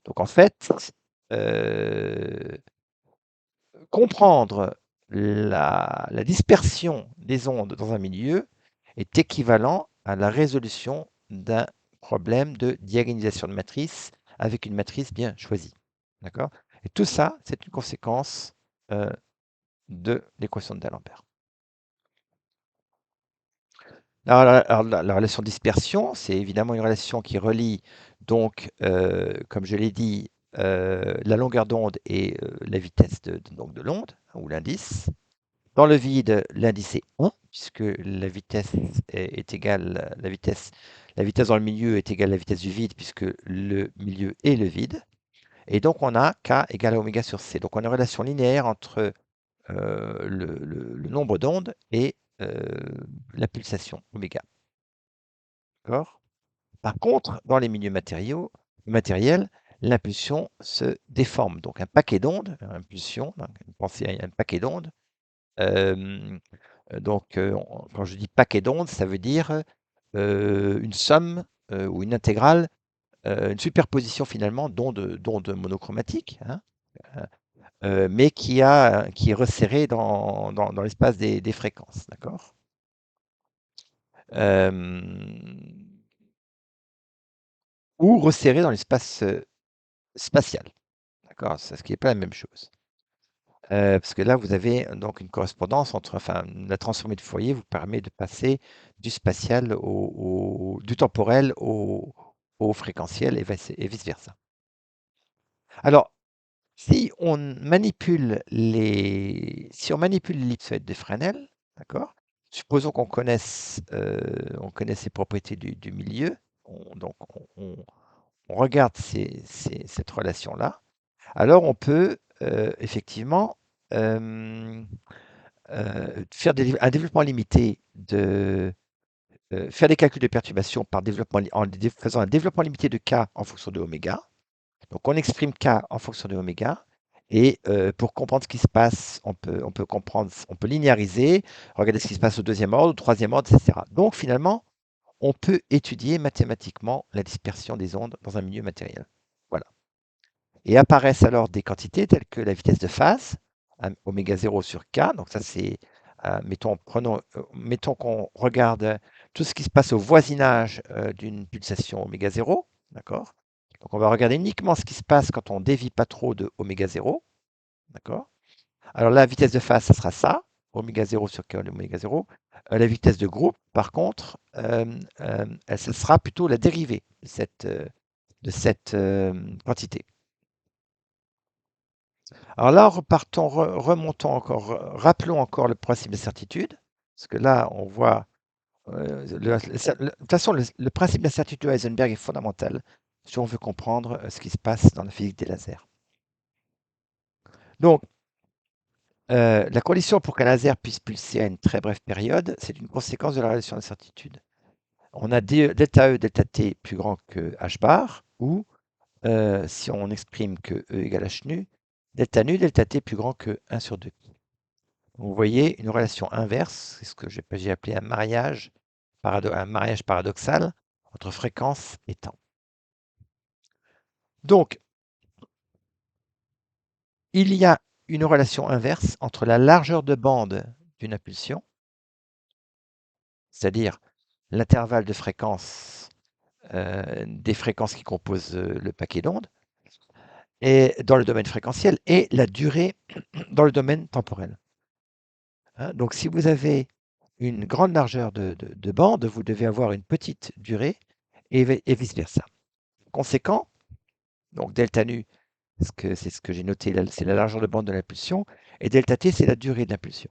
Speaker 1: Donc, en fait, euh, comprendre la dispersion des ondes dans un milieu est équivalent à la résolution d'un problème de diagonalisation de matrice avec une matrice bien choisie. D'accord? Et tout ça, c'est une conséquence de l'équation de D'Alembert. Alors, la relation de dispersion, c'est évidemment une relation qui relie, donc, comme je l'ai dit, la longueur d'onde et la vitesse donc de l'onde, ou l'indice. Dans le vide, l'indice est 1, puisque la vitesse est égale, la vitesse dans le milieu est égale à la vitesse du vide, puisque le milieu est le vide. Et donc, on a k égale à oméga sur c. Donc, on a une relation linéaire entre le nombre d'ondes et la pulsation oméga. D'accord? Par contre, dans les milieux matériels, l'impulsion se déforme. Donc, un paquet d'ondes, impulsion, pensez à un paquet d'ondes, donc, quand je dis paquet d'ondes, ça veut dire une somme ou une intégrale, une superposition finalement d'ondes monochromatiques, hein, mais qui est resserrée dans l'espace des fréquences, d'accord? Ou resserrée dans l'espace spatial, d'accord? Ce qui n'est pas la même chose. Parce que là, vous avez donc une correspondance entre, enfin, la transformée de Fourier vous permet de passer du spatial du temporel au fréquentiel et vice-versa. Alors, si on manipule l'ellipsoïde de Fresnel, d'accord? Supposons qu'on connaisse, ses propriétés du milieu. Donc, on regarde cette relation-là. Alors, on peut effectivement faire un développement limité faire des calculs de perturbation par développement, faisant un développement limité de k en fonction de oméga. Donc, on exprime k en fonction de oméga. Et pour comprendre ce qui se passe, on peut linéariser, regarder ce qui se passe au deuxième ordre, au troisième ordre, etc. Donc, finalement, on peut étudier mathématiquement la dispersion des ondes dans un milieu matériel. Voilà. Et apparaissent alors des quantités telles que la vitesse de phase, oméga 0 sur k. Donc ça, c'est, mettons qu'on regarde tout ce qui se passe au voisinage d'une pulsation oméga 0. D'accord? Donc on va regarder uniquement ce qui se passe quand on dévie pas trop de oméga 0. D'accord? Alors la vitesse de phase, ça sera ça, oméga 0 sur k oméga 0. La vitesse de groupe, par contre, ça sera plutôt la dérivée de cette quantité. Alors là, remontons encore, rappelons encore le principe d'incertitude, parce que là, on voit, de toute façon, le principe d'incertitude de Heisenberg est fondamental si on veut comprendre ce qui se passe dans la physique des lasers. Donc, la condition pour qu'un laser puisse pulser à une très brève période, c'est une conséquence de la relation d'incertitude. On a delta E, delta T plus grand que h bar, ou si on exprime que E égale h nu, delta nu, delta T plus grand que 1 sur 2. Vous voyez une relation inverse, c'est ce que j'ai appelé un mariage paradoxal entre fréquence et temps. Donc, il y a une relation inverse entre la largeur de bande d'une impulsion, c'est-à-dire l'intervalle de fréquence des fréquences qui composent le paquet d'ondes, et dans le domaine fréquentiel, et la durée dans le domaine temporel. hein. Donc si vous avez une grande largeur de bande, vous devez avoir une petite durée et vice-versa. Conséquent, donc delta nu, c'est ce que j'ai noté, c'est la largeur de bande de l'impulsion, et delta t, c'est la durée de l'impulsion.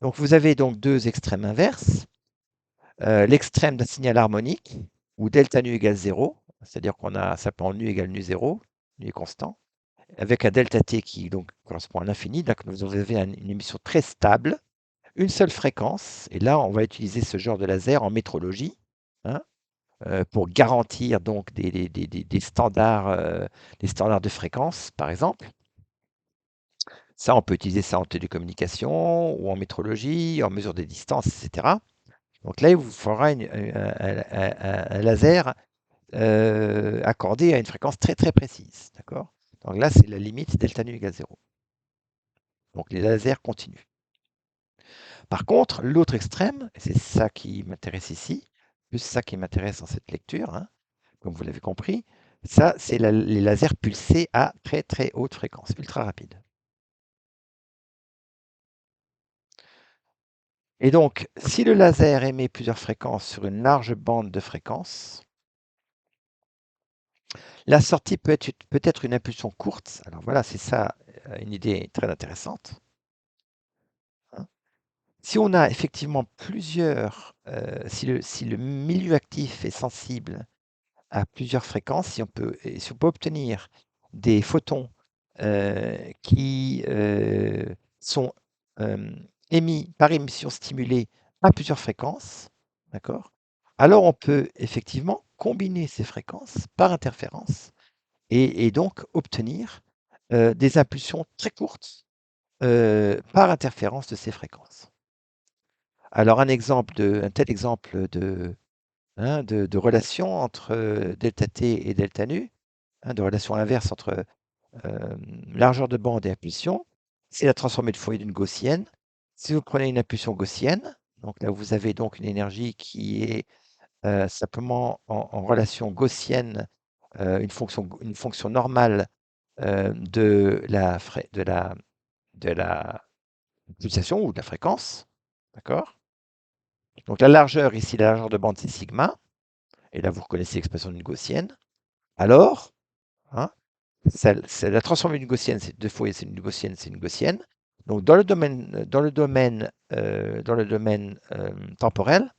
Speaker 1: Donc vous avez donc deux extrêmes inverses. L'extrême d'un signal harmonique, où delta nu égale 0, c'est-à-dire qu'on a simplement nu égale nu 0, nu est constant, avec un delta t qui donc correspond à l'infini. Donc vous avez une émission très stable, une seule fréquence, et là on va utiliser ce genre de laser en métrologie, hein, pour garantir donc des standards de fréquence, par exemple. Ça, on peut utiliser ça en télécommunication ou en métrologie, en mesure des distances, etc. Donc là, il vous faudra un laser accordé à une fréquence très très précise. D'accord? Donc là, c'est la limite delta nu égale 0. Donc les lasers continuent. Par contre, l'autre extrême, et c'est ça qui m'intéresse ici, plus ça qui m'intéresse dans cette lecture, hein, comme vous l'avez compris, ça, c'est les lasers pulsés à très très haute fréquence, ultra rapide. Et donc, si le laser émet plusieurs fréquences sur une large bande de fréquences, la sortie peut être une impulsion courte. Alors voilà, c'est ça une idée très intéressante, hein. Si on a effectivement si le milieu actif est sensible à plusieurs fréquences, si on peut obtenir des photons qui sont émis par émission stimulée à plusieurs fréquences, d'accord? Alors on peut effectivement combiner ces fréquences par interférence et donc obtenir des impulsions très courtes par interférence de ces fréquences. Alors un tel exemple hein, de relation entre delta t et delta nu, hein, de relation inverse entre largeur de bande et impulsion, c'est la transformée de Fourier d'une gaussienne. Si vous prenez une impulsion gaussienne, donc là vous avez donc une énergie qui est simplement en relation gaussienne, une fonction normale de la pulsation ou de la fréquence, d'accord? Donc la largeur ici, la largeur de bande, c'est sigma, et là vous reconnaissez l'expression d'une gaussienne. Alors, hein, la transformée d'une gaussienne, c'est deux fois, c'est une gaussienne, c'est une gaussienne. Donc dans le domaine temporel,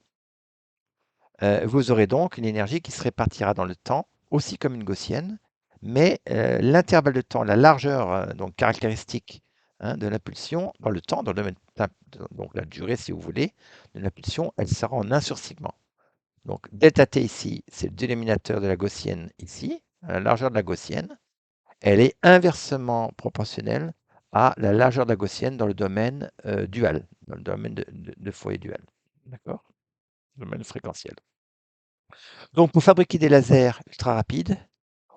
Speaker 1: vous aurez donc une énergie qui se répartira dans le temps, aussi comme une gaussienne, mais l'intervalle de temps, la largeur donc caractéristique, hein, de l'impulsion dans le temps, dans le domaine, donc la durée si vous voulez, de l'impulsion, elle sera en 1 sur sigma. Donc delta t ici, c'est le dénominateur de la gaussienne ici, la largeur de la gaussienne. Elle est inversement proportionnelle à la largeur de la gaussienne dans le domaine dual, dans le domaine de Fourier dual. D'accord? Domaine fréquentiel. Donc, pour fabriquer des lasers ultra rapides,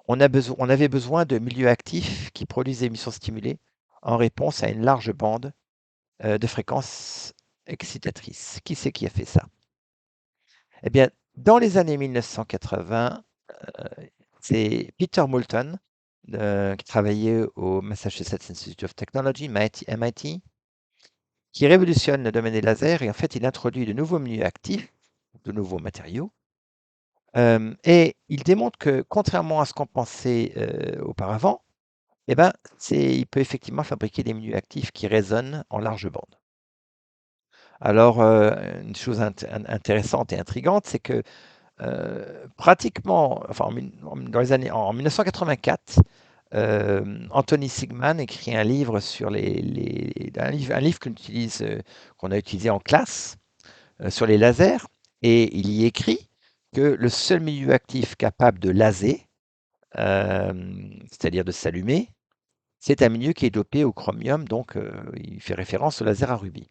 Speaker 1: on avait besoin de milieux actifs qui produisent des émissions stimulées en réponse à une large bande de fréquences excitatrices. Qui c'est qui a fait ça? Eh bien, dans les années 1980, c'est Peter Moulton, qui travaillait au Massachusetts Institute of Technology, MIT, qui révolutionne le domaine des lasers et en fait, il introduit de nouveaux milieux actifs, de nouveaux matériaux. Et il démontre que contrairement à ce qu'on pensait auparavant, eh ben, il peut effectivement fabriquer des milieux actifs qui résonnent en large bande. Alors, une chose intéressante et intrigante, c'est que pratiquement, enfin, en 1984, Anthony Sigman écrit un livre sur un livre qu'on a utilisé en classe sur les lasers, et il y écrit que le seul milieu actif capable de laser, c'est-à-dire de s'allumer, c'est un milieu qui est dopé au chromium, donc il fait référence au laser à rubis.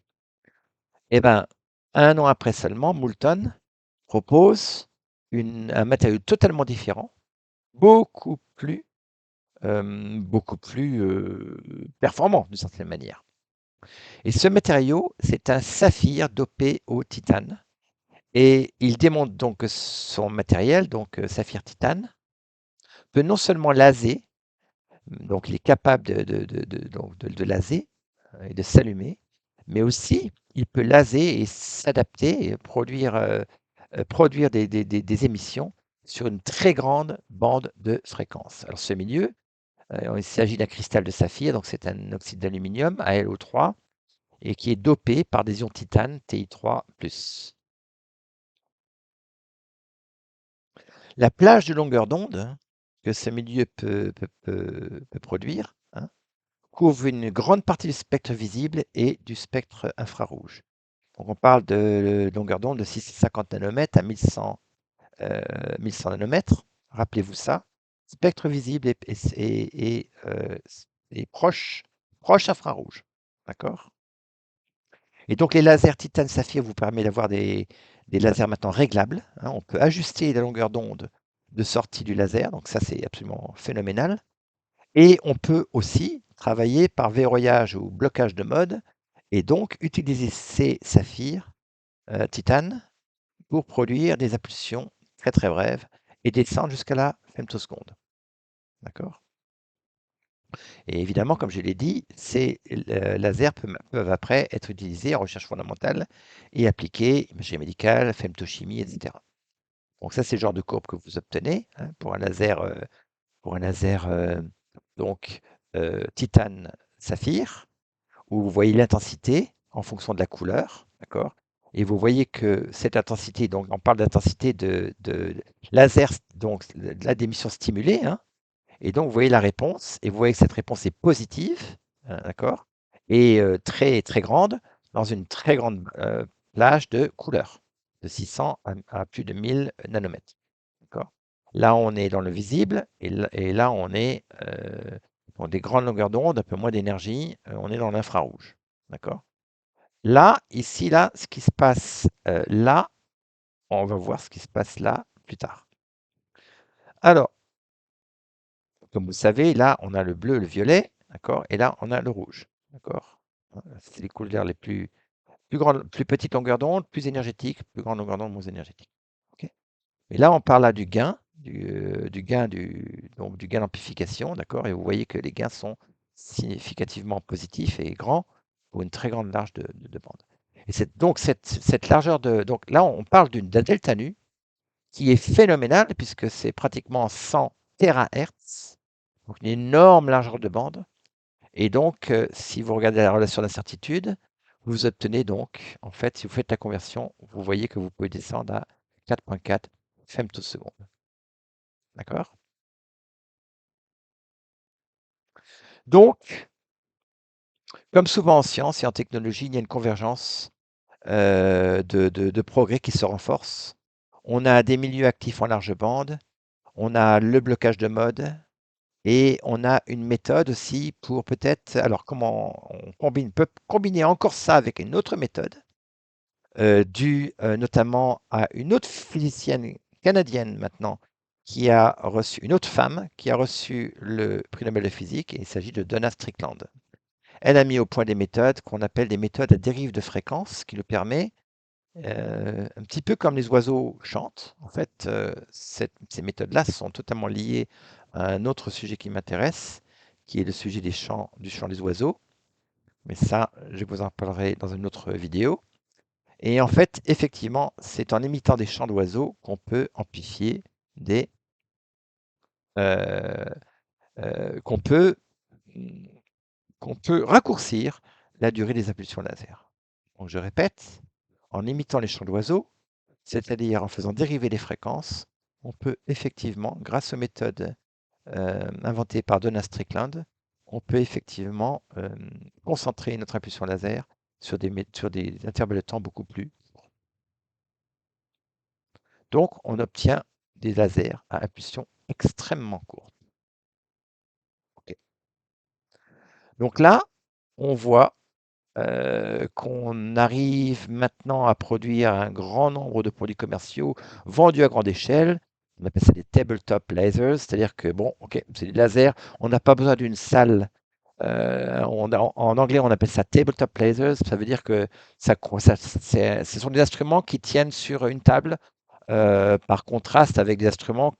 Speaker 1: Eh bien, un an après seulement, Moulton propose un matériau totalement différent, beaucoup plus, performant d'une certaine manière. Et ce matériau, c'est un saphir dopé au titane. Et il démontre donc que son matériel, donc saphir-titane, peut non seulement laser, donc il est capable donc de laser et de s'allumer, mais aussi il peut laser et s'adapter et produire des émissions sur une très grande bande de fréquences. Alors ce milieu, il s'agit d'un cristal de saphir, donc c'est un oxyde d'aluminium, AlO3, et qui est dopé par des ions titane, Ti3+. La plage de longueur d'onde que ce milieu peut produire, hein, couvre une grande partie du spectre visible et du spectre infrarouge. Donc on parle de longueur d'onde de 650 nanomètres à 1100 nanomètres. Rappelez-vous ça. Spectre visible et proche infrarouge. D'accord? Et donc les lasers titane saphir vous permettent d'avoir des lasers maintenant réglables, hein. On peut ajuster la longueur d'onde de sortie du laser, donc ça c'est absolument phénoménal. Et on peut aussi travailler par verrouillage ou blocage de mode et donc utiliser ces saphirs titane pour produire des impulsions très très brèves et descendre jusqu'à la femtoseconde. D'accord? Et évidemment, comme je l'ai dit, ces lasers peuvent après être utilisés en recherche fondamentale et appliqués, imagerie médicale, femtochimie, etc. Donc ça, c'est le genre de courbe que vous obtenez, hein, pour un laser donc titane saphir, où vous voyez l'intensité en fonction de la couleur, d'accord? Et vous voyez que cette intensité, donc on parle d'intensité de laser, donc de la d'émission stimulée, hein, et donc vous voyez la réponse, et vous voyez que cette réponse est positive, d'accord? Et très très grande, dans une très grande plage de couleurs, de 600 à plus de 1000 nanomètres, d'accord? Là, on est dans le visible, et là, on est dans des grandes longueurs d'onde, un peu moins d'énergie, on est dans l'infrarouge, d'accord? Là, ici, là, ce qui se passe là, on va voir ce qui se passe là plus tard. Alors, comme vous savez, là, on a le bleu, le violet, d'accord? Et là, on a le rouge, d'accord? C'est les couleurs les plus petites longueurs d'onde, plus énergétiques, plus grande longueur d'onde, moins énergétique. Ok. Et là, on parle là du gain, donc du gain d'amplification, d'accord? Et vous voyez que les gains sont significativement positifs et grands pour une très grande large de bande. Et donc cette largeur donc là, on parle d'un delta nu qui est phénoménal puisque c'est pratiquement 100 THz, donc une énorme largeur de bande. Et donc, si vous regardez la relation d'incertitude, vous obtenez donc, en fait, si vous faites la conversion, vous voyez que vous pouvez descendre à 4,4 femtosecondes. D'accord? Donc, comme souvent en science et en technologie, il y a une convergence de progrès qui se renforcent. On a des milieux actifs en large bande, on a le blocage de mode, et on a une méthode aussi pour peut-être, alors comment on peut combiner encore ça avec une autre méthode, due notamment à une autre physicienne canadienne maintenant, qui a reçu, une autre femme qui a reçu le prix Nobel de physique, et il s'agit de Donna Strickland. Elle a mis au point des méthodes qu'on appelle des méthodes à dérive de fréquence, qui nous permet, un petit peu comme les oiseaux chantent, en fait, ces méthodes-là sont totalement liées à un autre sujet qui m'intéresse, qui est le sujet du chant des oiseaux. Mais ça, je vous en parlerai dans une autre vidéo. Et en fait, effectivement, c'est en imitant des chants d'oiseaux qu'on peut amplifier euh, qu'on peut, qu'on peut raccourcir la durée des impulsions laser. Donc je répète, en imitant les chants d'oiseaux, c'est-à-dire en faisant dériver les fréquences, on peut effectivement, grâce aux méthodes inventées par Donna Strickland, on peut effectivement concentrer notre impulsion laser sur des intervalles de temps beaucoup plus. Donc, on obtient des lasers à impulsion extrêmement courte. Okay. Donc là, on voit qu'on arrive maintenant à produire un grand nombre de produits commerciaux vendus à grande échelle. On appelle ça des tabletop lasers, c'est-à-dire que, bon, ok, c'est des lasers, on n'a pas besoin d'une salle. En anglais, on appelle ça tabletop lasers, ça veut dire que ce sont des instruments qui tiennent sur une table, par contraste avec des instruments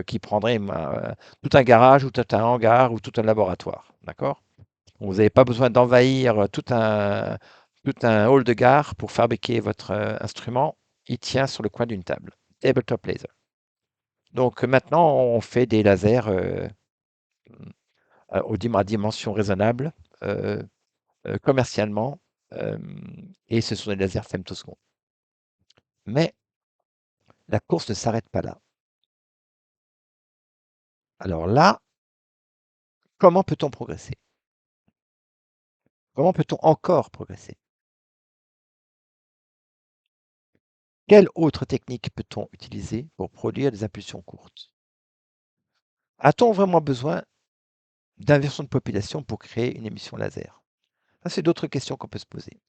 Speaker 1: qui prendraient tout un garage ou tout un hangar ou tout un laboratoire. D'accord? Vous n'avez pas besoin d'envahir tout un hall de gare pour fabriquer votre instrument, il tient sur le coin d'une table. Tabletop laser. Donc maintenant, on fait des lasers à dimension raisonnable commercialement, euh, et ce sont des lasers femtosecondes. Mais la course ne s'arrête pas là. Alors là, comment peut-on progresser? Comment peut-on encore progresser? Quelle autre technique peut-on utiliser pour produire des impulsions courtes? A-t-on vraiment besoin d'inversion de population pour créer une émission laser? Ça, c'est d'autres questions qu'on peut se poser.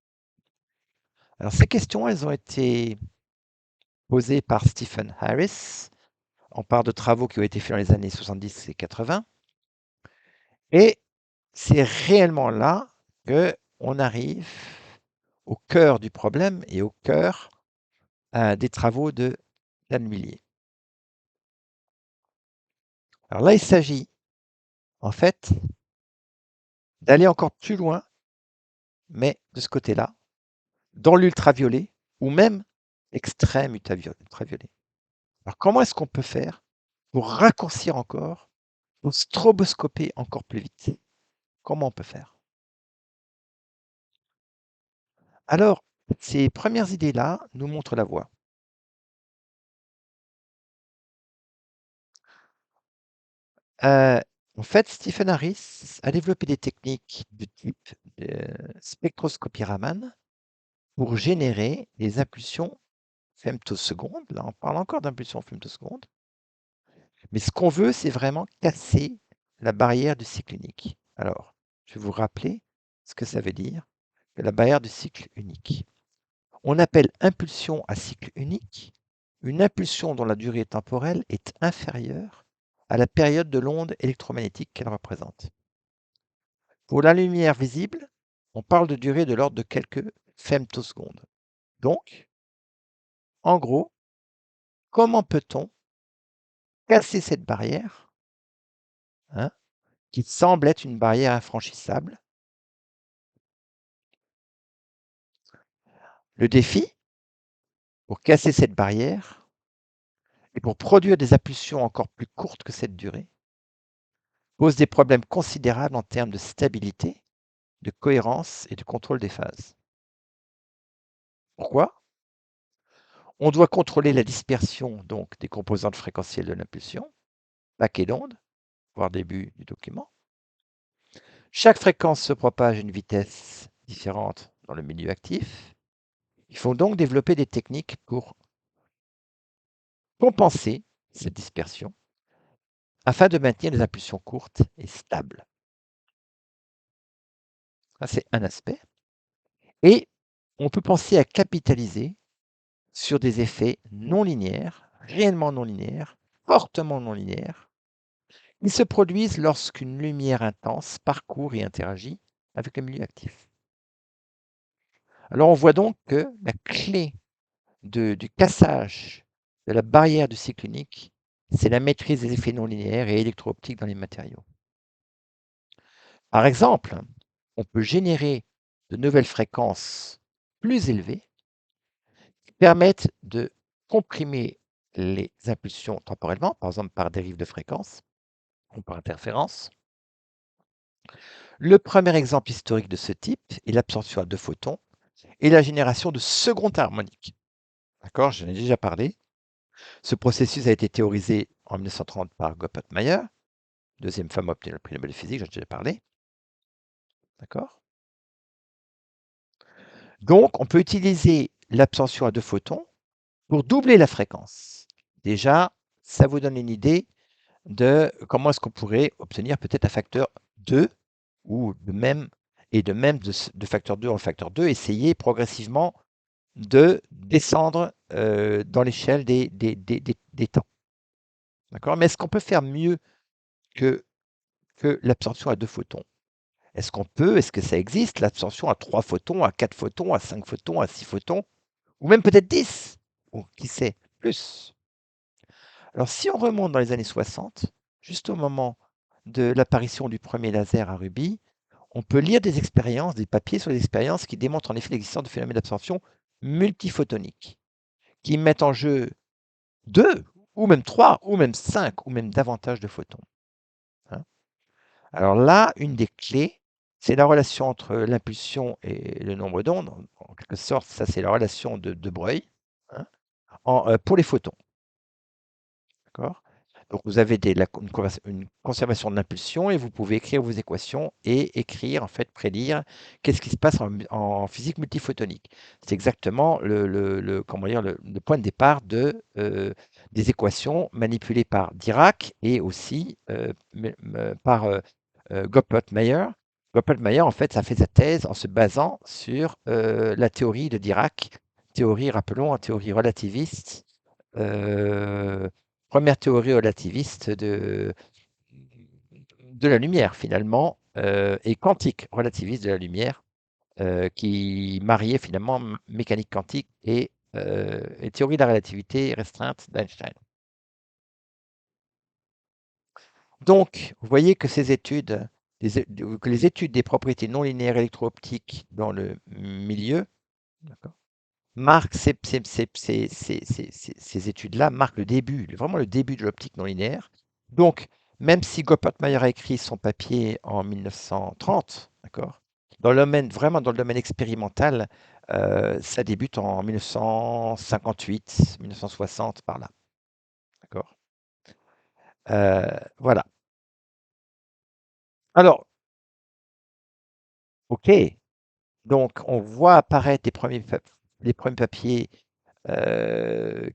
Speaker 1: Alors, ces questions, elles ont été posées par Stephen Harris. On parle de travaux qui ont été faits dans les années 70 et 80. Et c'est réellement là qu'on arrive au cœur du problème et au cœur des travaux de Dan Millier. Alors là, il s'agit en fait d'aller encore plus loin, mais de ce côté-là, dans l'ultraviolet ou même extrême ultraviolet. Alors comment est-ce qu'on peut faire pour raccourcir encore, pour stroboscoper encore plus vite? Comment on peut faire? Alors, ces premières idées-là nous montrent la voie. En fait, Stephen Harris a développé des techniques de type spectroscopie Raman pour générer des impulsions femtosecondes. Là, on parle encore d'impulsions femtosecondes. Mais ce qu'on veut, c'est vraiment casser la barrière du cycle unique. Alors, je vais vous rappeler ce que ça veut dire, que la barrière du cycle unique. On appelle impulsion à cycle unique une impulsion dont la durée temporelle est inférieure à la période de l'onde électromagnétique qu'elle représente. Pour la lumière visible, on parle de durée de l'ordre de quelques femtosecondes. Donc, en gros, comment peut-on casser cette barrière, hein, qui semble être une barrière infranchissable? Le défi, pour casser cette barrière et pour produire des impulsions encore plus courtes que cette durée, pose des problèmes considérables en termes de stabilité, de cohérence et de contrôle des phases. Pourquoi? On doit contrôler la dispersion donc des composantes fréquentielles de l'impulsion, paquet d'ondes, voir début du document. Chaque fréquence se propage à une vitesse différente dans le milieu actif. Il faut donc développer des techniques pour compenser cette dispersion afin de maintenir des impulsions courtes et stables. Ça, c'est un aspect. Et on peut penser à capitaliser sur des effets non linéaires, réellement non linéaires, fortement non linéaires. Ils se produisent lorsqu'une lumière intense parcourt et interagit avec le milieu actif. Alors on voit donc que la clé du cassage de la barrière du cycle unique, c'est la maîtrise des effets non linéaires et électro-optiques dans les matériaux. Par exemple, on peut générer de nouvelles fréquences plus élevées qui permettent de comprimer les impulsions temporellement, par exemple par dérive de fréquence ou par interférence. Le premier exemple historique de ce type est l'absorption à 2 photons et la génération de secondes harmoniques. D'accord, j'en ai déjà parlé. Ce processus a été théorisé en 1930 par Goppert-Mayer, deuxième femme à obtenir le prix Nobel de physique, j'en ai déjà parlé. D'accord. Donc, on peut utiliser l'absorption à 2 photons pour doubler la fréquence. Déjà, ça vous donne une idée de comment est-ce qu'on pourrait obtenir peut-être un facteur 2 ou de facteur 2 en facteur 2, essayer progressivement de descendre dans l'échelle des temps. D'accord. Mais est-ce qu'on peut faire mieux que l'absorption à 2 photons? Est-ce que ça existe, l'absorption à 3 photons, à 4 photons, à 5 photons, à 6 photons, ou même peut-être 10, ou qui sait, plus? Alors si on remonte dans les années 60, juste au moment de l'apparition du premier laser à rubis, on peut lire des expériences, des papiers sur des expériences qui démontrent en effet l'existence de phénomènes d'absorption multiphotoniques, qui mettent en jeu 2 ou même 3 ou même 5 ou même davantage de photons, hein. Alors là, une des clés, c'est la relation entre l'impulsion et le nombre d'ondes. En quelque sorte, ça, c'est la relation de Broglie, hein, pour les photons. D'accord? Donc, vous avez une conservation de l'impulsion et vous pouvez écrire vos équations et écrire, en fait, prédire qu'est-ce qui se passe en physique multiphotonique. C'est exactement comment dire, le point de départ des équations manipulées par Dirac et aussi par Goppert-Mayer. Goppert-Mayer, en fait, ça fait sa thèse en se basant sur la théorie de Dirac, théorie, rappelons, théorie relativiste, première théorie relativiste de la lumière, finalement, et quantique relativiste de la lumière, qui mariait finalement mécanique quantique et théorie de la relativité restreinte d'Einstein. Donc, vous voyez que ces études, que les études des propriétés non linéaires électro-optiques dans le milieu, d'accord, marquent ces études-là marquent le début, vraiment le début de l'optique non linéaire. Donc, même si Goppert-Mayer a écrit son papier en 1930, d'accord, vraiment dans le domaine expérimental, ça débute en 1958, 1960, par là. D'accord. Voilà. Alors, OK. Donc, on voit apparaître les premiers papiers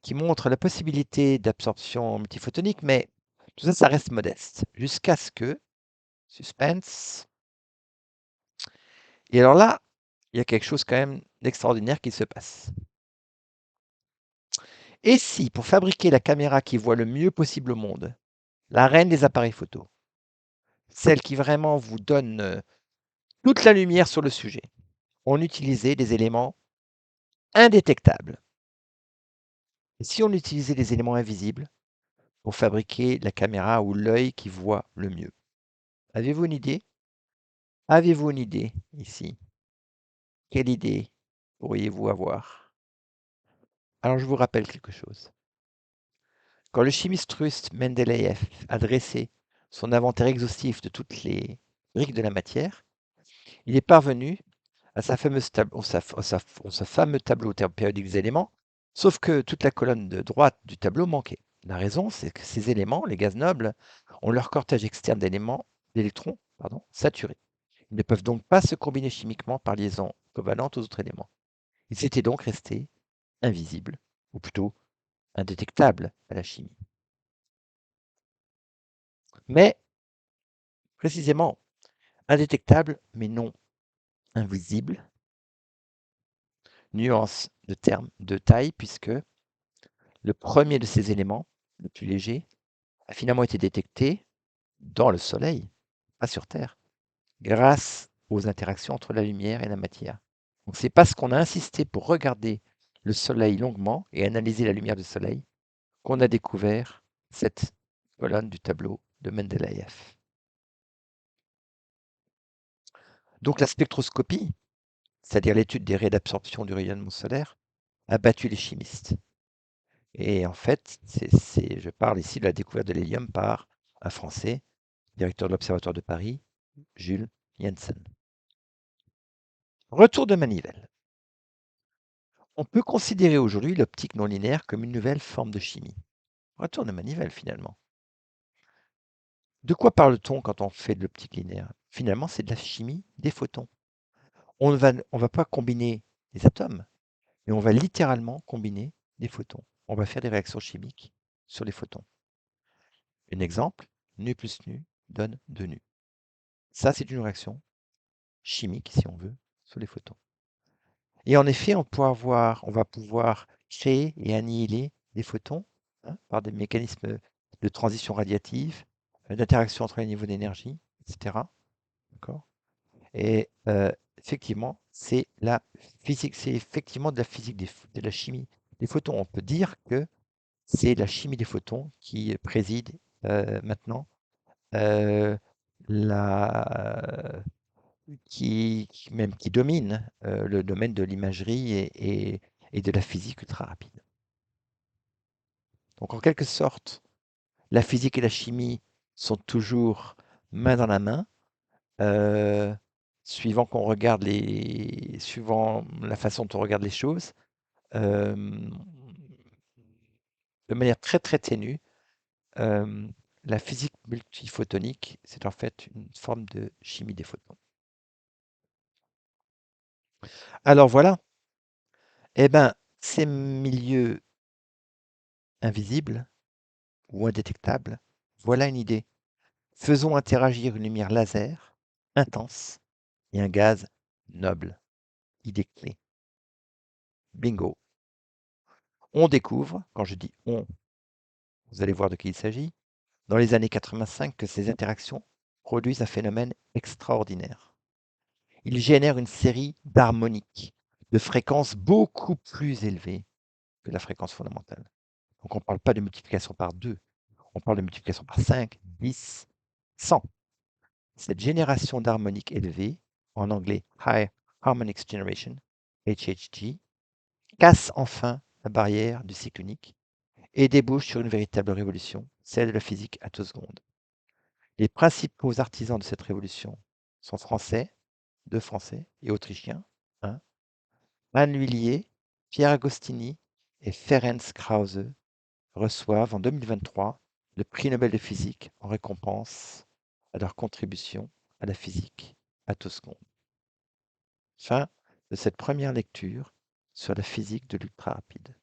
Speaker 1: qui montrent la possibilité d'absorption multiphotonique, mais tout ça, ça reste modeste. Jusqu'à ce que, suspense, et alors là, il y a quelque chose quand même d'extraordinaire qui se passe. Et si, pour fabriquer la caméra qui voit le mieux possible au monde, la reine des appareils photo, celle qui vraiment vous donne toute la lumière sur le sujet, on utilisait des éléments indétectables? Et si on utilisait des éléments invisibles pour fabriquer la caméra ou l'œil qui voit le mieux? Avez-vous une idée? Avez-vous une idée ici? Quelle idée pourriez-vous avoir? Alors je vous rappelle quelque chose. Quand le chimiste russe Mendeleïev a dressé son inventaire exhaustif de toutes les briques de la matière, il est parvenu à sa fameux tableau périodique des éléments, sauf que toute la colonne de droite du tableau manquait. La raison, c'est que ces éléments, les gaz nobles, ont leur cortège externe d'électrons saturés. Ils ne peuvent donc pas se combiner chimiquement par liaison covalente aux autres éléments. Ils étaient donc restés invisibles, ou plutôt indétectables à la chimie. Mais, précisément, indétectables, mais non invisibles. Nuance de terme, de taille, puisque le premier de ces éléments, le plus léger, a finalement été détecté dans le Soleil, pas sur Terre, grâce aux interactions entre la lumière et la matière. Donc c'est parce qu'on a insisté pour regarder le Soleil longuement et analyser la lumière du Soleil qu'on a découvert cette colonne du tableau de Mendeleïev. Donc la spectroscopie, c'est-à-dire l'étude des raies d'absorption du rayonnement solaire, a battu les chimistes. Et en fait, je parle ici de la découverte de l'hélium par un Français, directeur de l'Observatoire de Paris, Jules Jensen. Retour de manivelle. On peut considérer aujourd'hui l'optique non linéaire comme une nouvelle forme de chimie. Retour de manivelle finalement. De quoi parle-t-on quand on fait de l'optique linéaire? Finalement, c'est de la chimie des photons. On ne va pas combiner des atomes, mais on va littéralement combiner des photons. On va faire des réactions chimiques sur les photons. Un exemple, nu plus nu donne 2 nu. Ça, c'est une réaction chimique, si on veut, sur les photons. Et en effet, on va pouvoir créer et annihiler des photons, hein, par des mécanismes de transition radiative, d'interaction entre les niveaux d'énergie, etc. D'accord? Et effectivement, c'est la physique, c'est effectivement de la physique de la chimie des photons. On peut dire que c'est la chimie des photons qui préside maintenant euh, la, qui domine le domaine de l'imagerie et de la physique ultra rapide. Donc en quelque sorte, la physique et la chimie sont toujours main dans la main, suivant la façon dont on regarde les choses, de manière très très ténue. La physique multiphotonique, c'est en fait une forme de chimie des photons. Alors voilà, eh ben, ces milieux invisibles ou indétectables, voilà une idée. Faisons interagir une lumière laser intense et un gaz noble. Idée clé. Bingo. On découvre, quand je dis on, vous allez voir de qui il s'agit, dans les années 85 que ces interactions produisent un phénomène extraordinaire. Ils génèrent une série d'harmoniques de fréquences beaucoup plus élevées que la fréquence fondamentale. Donc on ne parle pas de multiplication par 2, on parle de multiplication par 5, 10, 100. Cette génération d'harmoniques élevées, en anglais High Harmonics Generation, HHG, casse enfin la barrière du cycle unique et débouche sur une véritable révolution, celle de la physique attoseconde. Les principaux artisans de cette révolution sont français, deux français et autrichiens, hein, Anne Lhuillier, Pierre Agostini et Ferenc Krause reçoivent en 2023 le prix Nobel de physique en récompense à leur contribution à la physique attoseconde. Fin de cette première lecture sur la physique de l'ultra rapide.